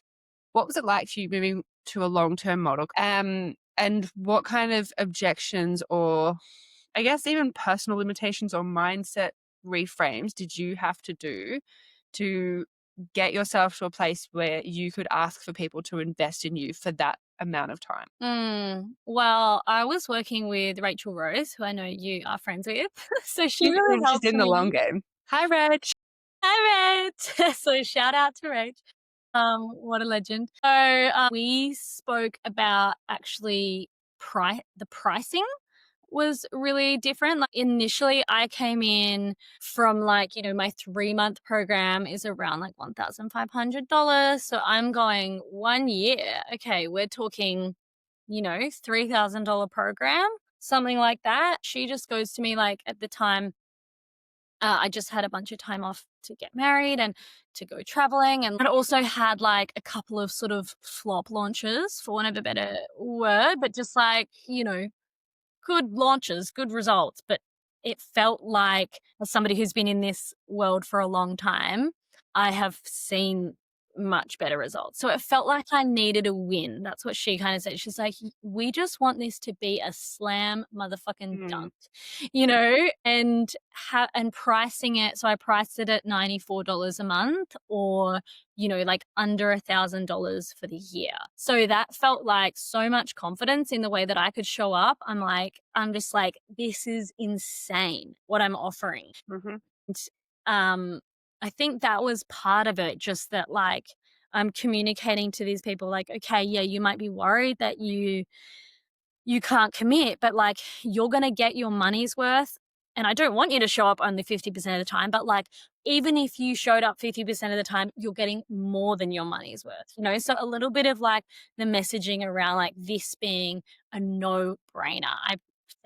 A: What was it like for you moving to a long-term model? And what kind of objections or I guess even personal limitations or mindset reframes did you have to do to get yourself to a place where you could ask for people to invest in you for that amount of time?
B: Well, I was working with Rachel Rose, who I know you are friends with. So she really
A: She's
B: helped
A: in the long
B: me.
A: game. Hi, Reg.
B: Hi, Rach. So shout out to Rach. What a legend. So we spoke about actually the pricing was really different. Like initially I came in from like, my 3-month program is around like $1,500. So I'm going 1 year. Okay, we're talking, $3,000 program, something like that. She just goes to me like at the time, I just had a bunch of time off to get married and to go traveling. And I also had like a couple of sort of flop launches, for want of a better word, but just like, good launches, good results. But it felt like, as somebody who's been in this world for a long time, I have seen much better results. So it felt like I needed a win. That's what she kind of said. She's like, we just want this to be a slam motherfucking
A: Mm,
B: dunk, and pricing it. So I priced it at $94 a month, or like under $1,000 for the year. So that felt like so much confidence in the way that I could show up. I'm just like, this is insane what I'm offering.
A: mhm,
B: And, I think that was part of it, just that like I'm communicating to these people like, okay, yeah, you might be worried that you can't commit, but like you're going to get your money's worth. And I don't want you to show up only 50% of the time, but like even if you showed up 50% of the time, you're getting more than your money's worth. So a little bit of like the messaging around like this being a no brainer. I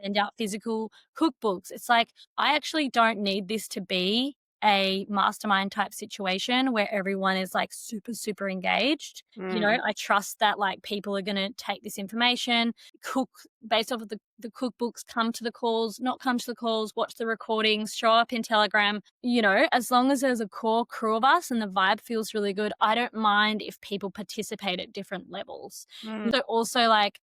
B: send out physical cookbooks. It's like, I actually don't need this to be a mastermind type situation where everyone is like super, super engaged.
A: mm,
B: I trust that like people are going to take this information, cook based off of the cookbooks, come to the calls, not come to the calls, watch the recordings, show up in Telegram. As long as there's a core crew of us and the vibe feels really good, I don't mind if people participate at different levels.
A: mm.
B: So also like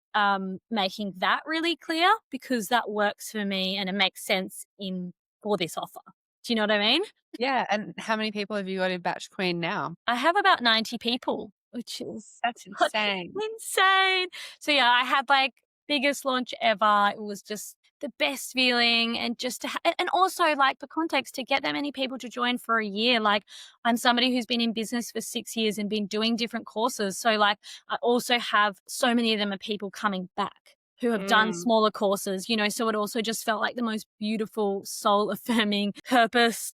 B: making that really clear, because that works for me and it makes sense in for this offer. Do you know what I mean?
A: Yeah, and how many people have you got in Batch Queen now?
B: I have about 90 people, which is
A: That's
B: fucking
A: insane.
B: insane. So yeah, I had like biggest launch ever. It was just the best feeling, and just and also like for context, to get that many people to join for a year. Like I'm somebody who's been in business for 6 years and been doing different courses. So like I also have so many of them are people coming back who have done
A: Mm,
B: smaller courses, so it also just felt like the most beautiful, soul affirming, purpose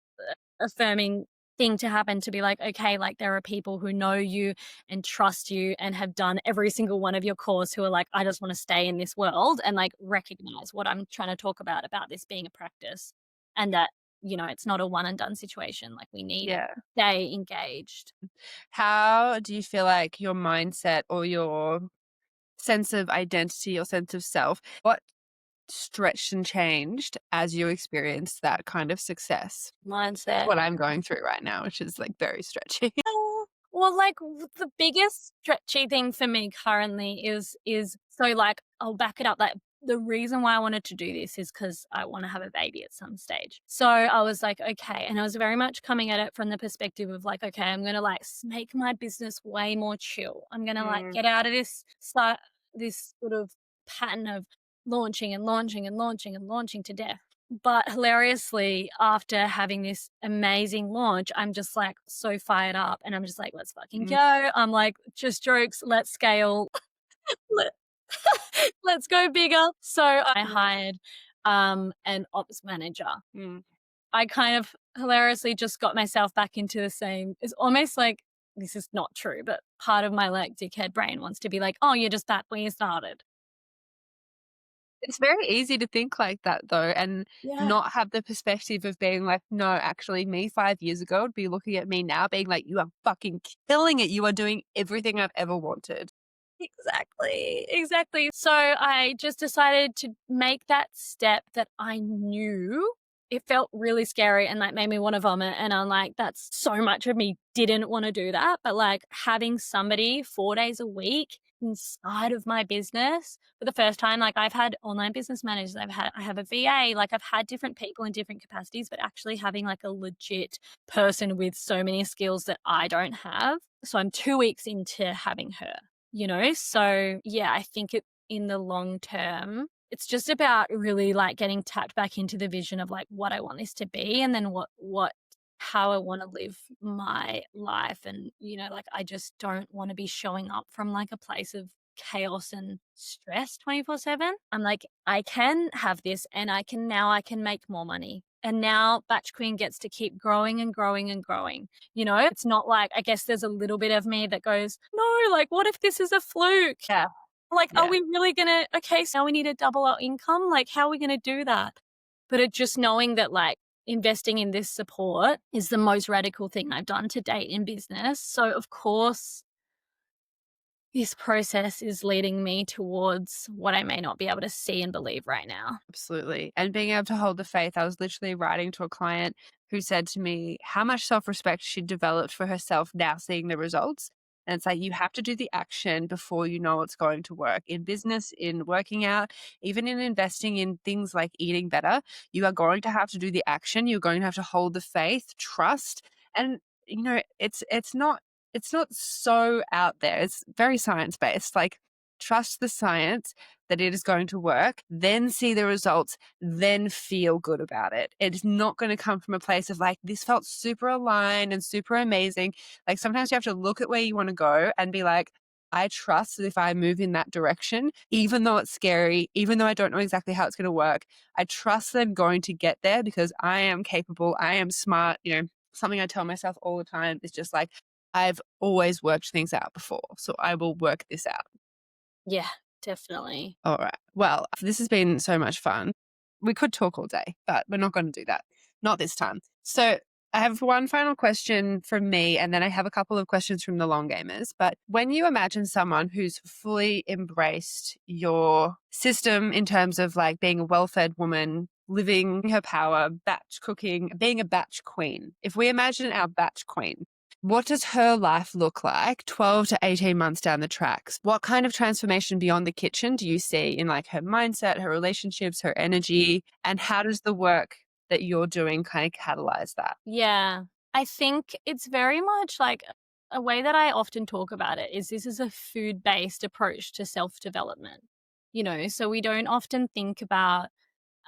B: affirming thing to happen, to be like, okay, like there are people who know you and trust you and have done every single one of your course, who are like, I just want to stay in this world and like recognize what I'm trying to talk about this being a practice, and that, it's not a one and done situation. Like we need
A: yeah.
B: to stay engaged.
A: How do you feel like your mindset or your sense of identity or sense of self, what stretched and changed as you experienced that kind of success? That's
B: Mindset.
A: what I'm going through right now, which is like very stretchy.
B: Well, like the biggest stretchy thing for me currently is so like I'll back it up. Like the reason why I wanted to do this is because I want to have a baby at some stage. So I was like, okay, and I was very much coming at it from the perspective of like, okay, I'm gonna like make my business way more chill. I'm gonna like
A: Mm,
B: get out of this sort of pattern of launching and launching and launching and launching to death. But hilariously, after having this amazing launch, I'm just like so fired up, and I'm just like, let's fucking
A: mm,
B: go. I'm like, just jokes, let's scale. Let, let's go bigger. So I hired an ops manager.
A: mm,
B: I kind of hilariously just got myself back into the same, it's almost like, this is not true, but part of my like dickhead brain wants to be like, oh, you're just back where you started.
A: It's very easy to think like that though, and
B: Yeah.
A: not have the perspective of being like, no, actually, me 5 years ago would be looking at me now, being like, you are fucking killing it. You are doing everything I've ever wanted.
B: Exactly, exactly. So I just decided to make that step that I knew. It felt really scary and like made me want to vomit. And I'm like, that's so much of me didn't want to do that. But like having somebody 4 days a week inside of my business for the first time, like I've had online business managers, I have a VA, like I've had different people in different capacities, but actually having like a legit person with so many skills that I don't have. So I'm 2 weeks into having her. So yeah, I think in the long term, it's just about really like getting tapped back into the vision of like what I want this to be and then how I want to live my life. And, like I just don't want to be showing up from like a place of chaos and stress 24/7. I'm like, I can have this and I can make more money. And now Batch Queen gets to keep growing and growing and growing. It's not like, I guess there's a little bit of me that goes, no, like, what if this is a fluke?
A: Yeah.
B: Like, are
A: Yeah.
B: we really gonna, okay, so now we need to double our income? Like, how are we gonna do that? But it just knowing that, like, investing in this support is the most radical thing I've done to date in business. So, of course, this process is leading me towards what I may not be able to see and believe right now.
A: Absolutely. And being able to hold the faith. I was literally writing to a client who said to me how much self respect she developed for herself now seeing the results. And it's like you have to do the action before you know it's going to work. In business, in working out, even in investing in things like eating better, you are going to have to do the action. You're going to have to hold the faith, trust. And it's not so out there. It's very science based. Like trust the science that it is going to work, then see the results, then feel good about it. It's not going to come from a place of like, this felt super aligned and super amazing. Like sometimes you have to look at where you want to go and be like, I trust that if I move in that direction, even though it's scary, even though I don't know exactly how it's going to work, I trust that I'm going to get there because I am capable, I am smart. Something I tell myself all the time is just like, I've always worked things out before, so I will work this out.
B: Yeah, definitely.
A: All right. Well, this has been so much fun. We could talk all day, but we're not going to do that. Not this time. So I have one final question from me, and then I have a couple of questions from the long gamers. But when you imagine someone who's fully embraced your system in terms of like being a well-fed woman, living her power, batch cooking, being a batch queen, if we imagine our batch queen, what does her life look like 12 to 18 months down the tracks? What kind of transformation beyond the kitchen do you see in like her mindset, her relationships, her energy? And how does the work that you're doing kind of catalyze that?
B: Yeah. I think it's very much like a way that I often talk about it is this is a food-based approach to self-development. So we don't often think about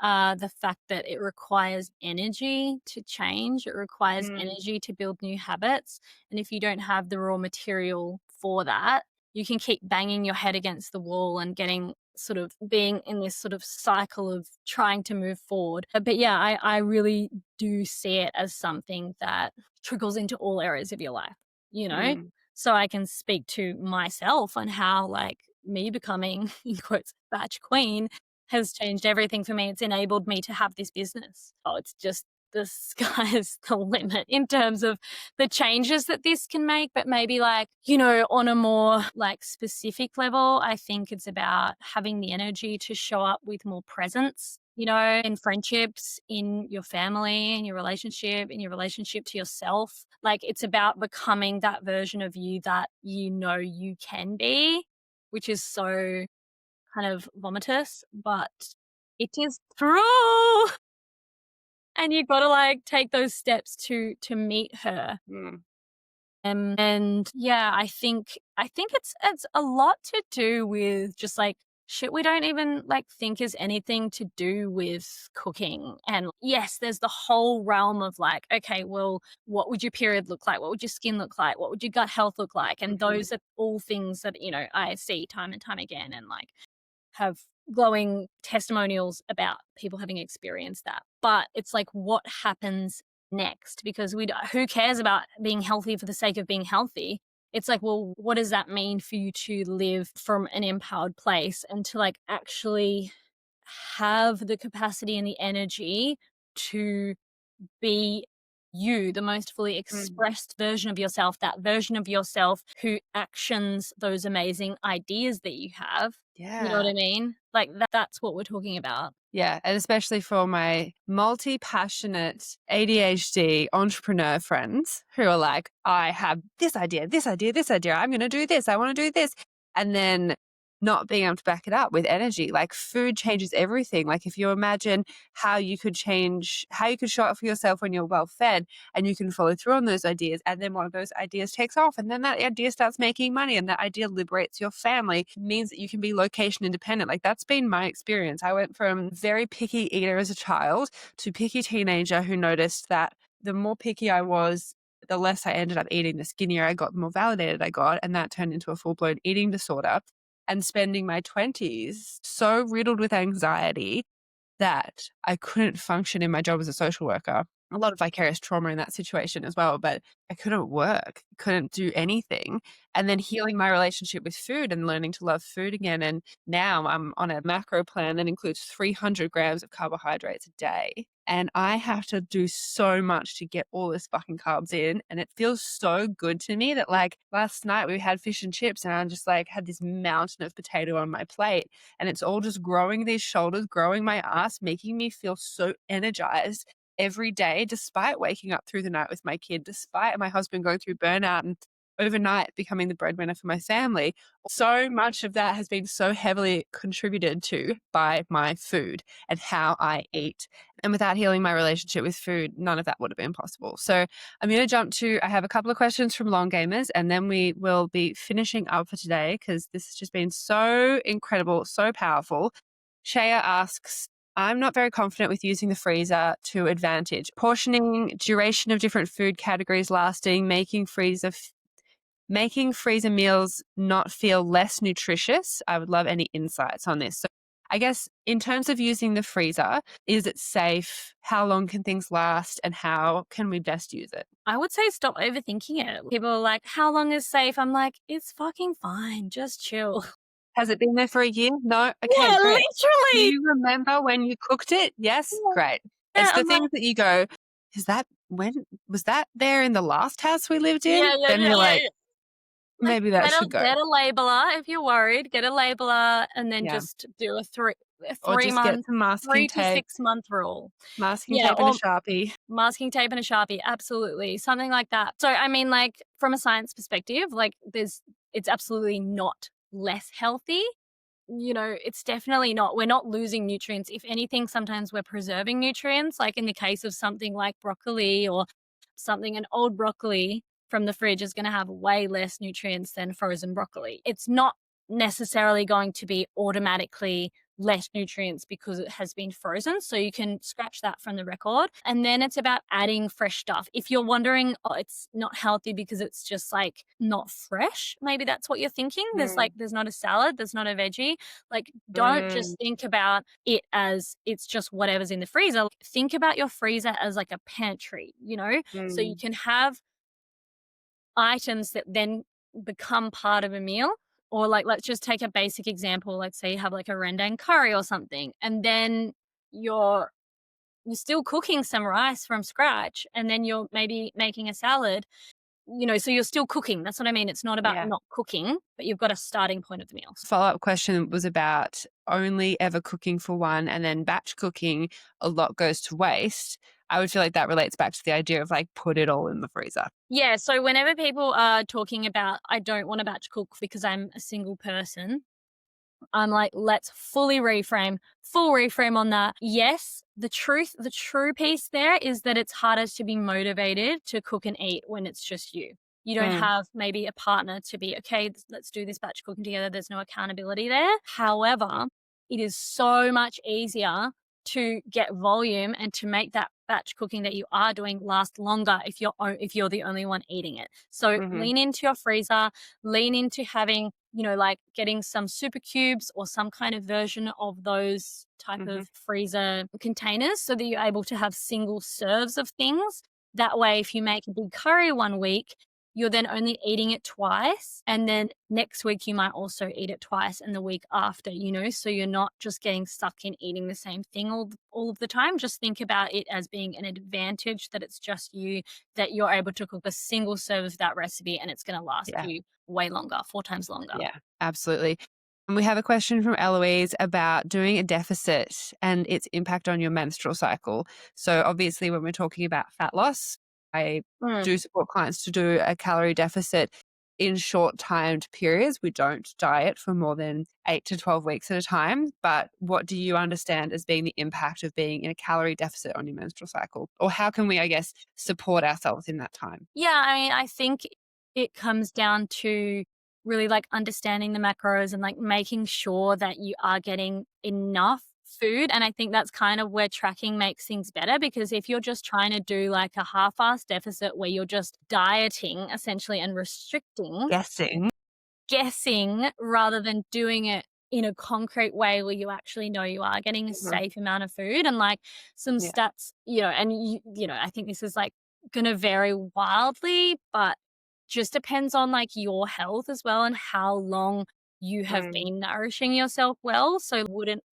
B: the fact that it requires energy to change, it requires
A: Mm,
B: energy to build new habits. And if you don't have the raw material for that, you can keep banging your head against the wall and getting sort of being in this sort of cycle of trying to move forward. But yeah, I really do see it as something that trickles into all areas of your life, you know?
A: mm,
B: So I can speak to myself on how, like, me becoming, in quotes, batch queen has changed everything for me. It's enabled me to have this business. Oh, it's just the sky's the limit in terms of the changes that this can make. But maybe like, on a more like specific level, I think it's about having the energy to show up with more presence, in friendships, in your family, in your relationship to yourself. Like it's about becoming that version of you that you can be, which is so kind of vomitous, but it is true. And you've got to like take those steps to meet her.
A: mm,
B: And yeah, I think it's a lot to do with just like shit we don't even like think is anything to do with cooking. And yes, there's the whole realm of like, okay, well, what would your period look like? What would your skin look like? What would your gut health look like? And
A: mhm,
B: those are all things that, I see time and time again and like have glowing testimonials about people having experienced that. But it's like, what happens next? Because who cares about being healthy for the sake of being healthy? It's like, well, what does that mean for you to live from an empowered place and to like actually have the capacity and the energy to be you, the most fully
A: Mm.
B: expressed version of yourself, that version of yourself who actions those amazing ideas that you have. You know what
A: Yeah.
B: I mean? Like that's what we're talking about.
A: Yeah, and especially for my multi-passionate ADHD entrepreneur friends who are like, I have this idea, this idea, this idea. I'm going to do this. I want to do this. And then not being able to back it up with energy. Like food changes everything. Like if you imagine how you could show up for yourself when you're well fed and you can follow through on those ideas. And then one of those ideas takes off and then that idea starts making money and that idea liberates your family. It means that you can be location independent. Like that's been my experience. I went from very picky eater as a child to picky teenager who noticed that the more picky I was, the less I ended up eating, the skinnier I got, the more validated I got. And that turned into a full-blown eating disorder. And spending my 20s so riddled with anxiety that I couldn't function in my job as a social worker. A lot of vicarious trauma in that situation as well, but I couldn't work, couldn't do anything. And then healing my relationship with food and learning to love food again. And now I'm on a macro plan that includes 300 grams of carbohydrates a day. And I have to do so much to get all this fucking carbs in. And it feels so good to me that like last night we had fish and chips and I just like had this mountain of potato on my plate and it's all just growing these shoulders, growing my ass, making me feel so energized every day, despite waking up through the night with my kid, despite my husband going through burnout and overnight becoming the breadwinner for my family. So much of that has been so heavily contributed to by my food and how I eat. And without healing my relationship with food, none of that would have been possible. So I'm going to I have a couple of questions from long gamers, and then we will be finishing up for today because this has just been so incredible, so powerful. Shaya asks, I'm not very confident with using the freezer to advantage. Portioning, duration of different food categories lasting, making freezer meals not feel less nutritious. I would love any insights on this. So I guess in terms of using the freezer, is it safe? How long can things last? And how can we best use it?
B: I would say stop overthinking it. People are like, how long is safe? I'm like, it's fucking fine. Just chill.
A: Has it been there for a year? No? Okay,
B: Yeah,
A: great. Do
B: literally.
A: you remember when you cooked it? Yes? Great.
B: Yeah,
A: It's the
B: I'm like,
A: things that you go, when was that there in the last house we lived in?
B: yeah, yeah,
A: Then
B: yeah,
A: you're
B: yeah,
A: like,
B: yeah. Like,
A: maybe that
B: get a
A: should go.
B: get a labeler if you're worried. Get a labeler and then
A: Yeah.
B: just do a
A: Or
B: three
A: just get
B: month,
A: some masking
B: 3 to
A: tape,
B: 6 month rule.
A: masking
B: Yeah,
A: tape and a
B: or
A: Sharpie.
B: masking tape and a Sharpie, absolutely. Something like that. So, I mean, like, from a science perspective, like, it's absolutely not less healthy. You know, it's definitely not. We're not losing nutrients. If anything, sometimes we're preserving nutrients, like in the case of something like broccoli or something, an old broccoli from the fridge is going to have way less nutrients than frozen broccoli. It's not necessarily going to be automatically less nutrients because it has been frozen. So you can scratch that from the record. And then it's about adding fresh stuff. If you're wondering, oh, it's not healthy because it's just like not fresh, maybe that's what you're thinking.
A: Mm,
B: There's not a salad, there's not a veggie. Like, don't
A: mm,
B: just think about it as it's just whatever's in the freezer. Think about your freezer as like a pantry, you know? So you
A: mm,
B: can have items that then become part of a meal. Or like, let's just take a basic example. Let's say you have like a rendang curry or something, and then you're you're still cooking some rice from scratch, and then you're maybe making a salad. You know, so you're still cooking. That's what I mean. It's not about
A: yeah.
B: not cooking, but you've got a starting point of the meals.
A: Follow-up question was about only ever cooking for one and then batch cooking, a lot goes to waste. I would feel like that relates back to the idea of like put it all in the freezer.
B: Yeah. So whenever people are talking about, I don't want to batch cook because I'm a single person, I'm like, let's full reframe on that. Yes, the true piece there is that it's harder to be motivated to cook and eat when it's just you. You don't
A: Mm,
B: have maybe a partner to be, okay, let's do this batch cooking together. There's no accountability there. However, it is so much easier to get volume and to make that batch cooking that you are doing last longer if you're the only one eating it. So
A: mhm,
B: lean into your freezer, lean into having, you know, like getting some super cubes or some kind of version of those type
A: mhm,
B: of freezer containers so that you're able to have single serves of things. That way, if you make a big curry one week, you're then only eating it twice. And then next week, you might also eat it twice, and the week after, so you're not just getting stuck in eating the same thing all of the time. Just think about it as being an advantage that it's just you, that you're able to cook a single serve of that recipe and it's going to last
A: Yeah.
B: you way longer, 4 times longer.
A: Yeah, absolutely. And we have a question from Eloise about doing a deficit and its impact on your menstrual cycle. So obviously, when we're talking about fat loss, I
B: Mm.
A: do support clients to do a calorie deficit in short timed periods. We don't diet for more than 8 to 12 weeks at a time. But what do you understand as being the impact of being in a calorie deficit on your menstrual cycle? Or how can we, I guess, support ourselves in that time?
B: Yeah, I mean, I think it comes down to really like understanding the macros and like making sure that you are getting enough food. And I think that's kind of where tracking makes things better, because if you're just trying to do like a half-assed deficit where you're just dieting essentially and restricting,
A: Guessing.
B: guessing rather than doing it in a concrete way where you actually know you are getting a
A: Mhm.
B: safe amount of food. And like some
A: Yeah.
B: stats, and I think this is like going to vary wildly, but just depends on like your health as well and how long you have
A: Mm.
B: been nourishing yourself well. So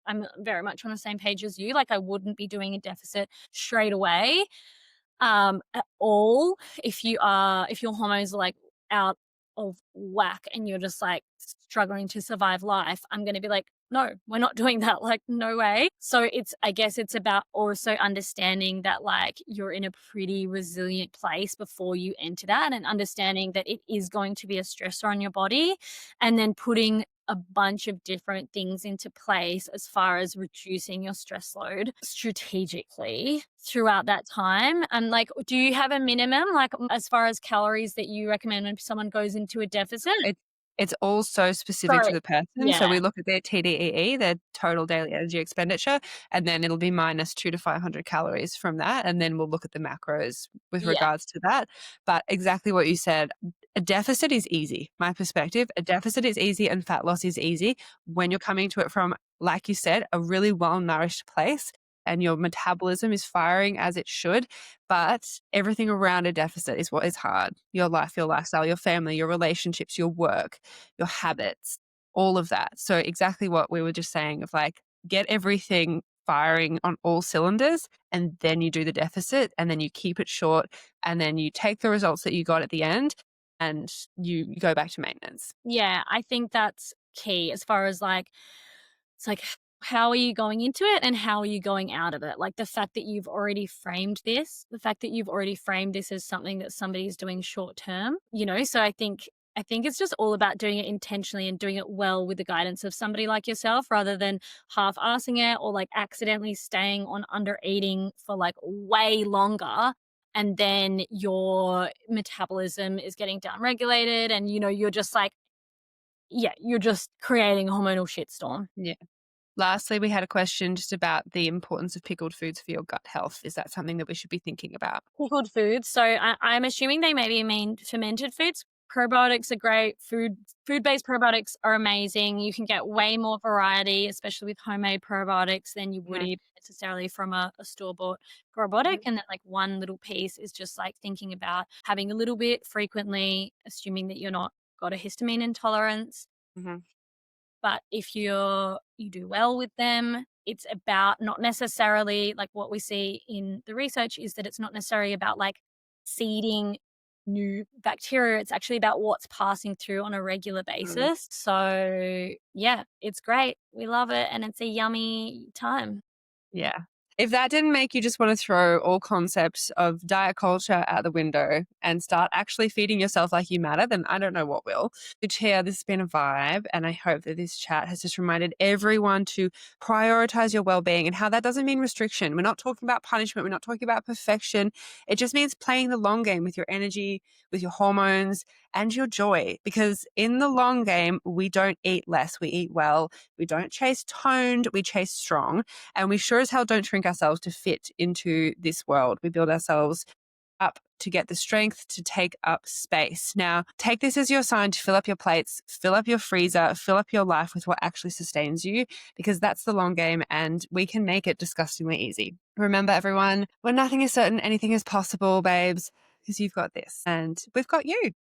B: I'm very much on the same page as you. Like I wouldn't be doing a deficit straight away at all. If your hormones are like out of whack and you're just like struggling to survive life, I'm going to be like, no, we're not doing that. Like, no way. So I guess it's about also understanding that like you're in a pretty resilient place before you enter that, and understanding that it is going to be a stressor on your body, and then putting a bunch of different things into place as far as reducing your stress load strategically throughout that time. And like, do you have a minimum, like as far as calories that you recommend when someone goes into a deficit?
A: It's all so specific to
B: Sorry.
A: the person. So
B: Yeah.
A: we look at their TDEE, their total daily energy expenditure, and then it'll be minus 2 to 500 calories from that. And then we'll look at the macros with
B: Yeah.
A: regards to that. But exactly what you said, a deficit is easy. My perspective, a deficit is easy and fat loss is easy when you're coming to it from, like you said, a really well nourished place and your metabolism is firing as it should. But everything around a deficit is what is hard. Your life, your lifestyle, your family, your relationships, your work, your habits, all of that. So exactly what we were just saying of like, get everything firing on all cylinders and then you do the deficit and then you keep it short and then you take the results that you got at the end and you go back to maintenance.
B: Yeah. I think that's key as far as like, it's like, how are you going into it and how are you going out of it? Like the fact that you've already framed this as something that somebody is doing short term, so I think it's just all about doing it intentionally and doing it well with the guidance of somebody like yourself, rather than half-assing it or like accidentally staying on under eating for like way longer. And then your metabolism is getting downregulated and, you're just like, yeah, you're just creating a hormonal shitstorm.
A: Yeah. Lastly, we had a question just about the importance of pickled foods for your gut health. Is that something that we should be thinking about?
B: Pickled foods. So I'm assuming they maybe mean fermented foods. Probiotics are great. Food-based probiotics are amazing. You can get way more variety, especially with homemade probiotics, than you would
A: Mhm.
B: even necessarily from a store-bought probiotic.
A: Mhm.
B: And then like one little piece is just like thinking about having a little bit frequently, assuming that you're not got a histamine intolerance.
A: Mhm.
B: But if you do well with them, it's about not necessarily like what we see in the research is that it's not necessarily about like seeding new bacteria. It's actually about what's passing through on a regular
A: Mm.
B: basis. So yeah, it's great. We love it. And it's a yummy time.
A: Yeah. If that didn't make you just want to throw all concepts of diet culture out the window and start actually feeding yourself like you matter, then I don't know what will. Lucia, this has been a vibe, and I hope that this chat has just reminded everyone to prioritize your well-being and how that doesn't mean restriction. We're not talking about punishment. We're not talking about perfection. It just means playing the long game with your energy, with your hormones, and your joy. Because in the long game, we don't eat less. We eat well. We don't chase toned. We chase strong. And we sure as hell don't shrink ourselves to fit into this world. We build ourselves up to get the strength to take up space. Now, take this as your sign to fill up your plates, fill up your freezer, fill up your life with what actually sustains you, because that's the long game and we can make it disgustingly easy. Remember, everyone, when nothing is certain, anything is possible, babes, because you've got this and we've got you.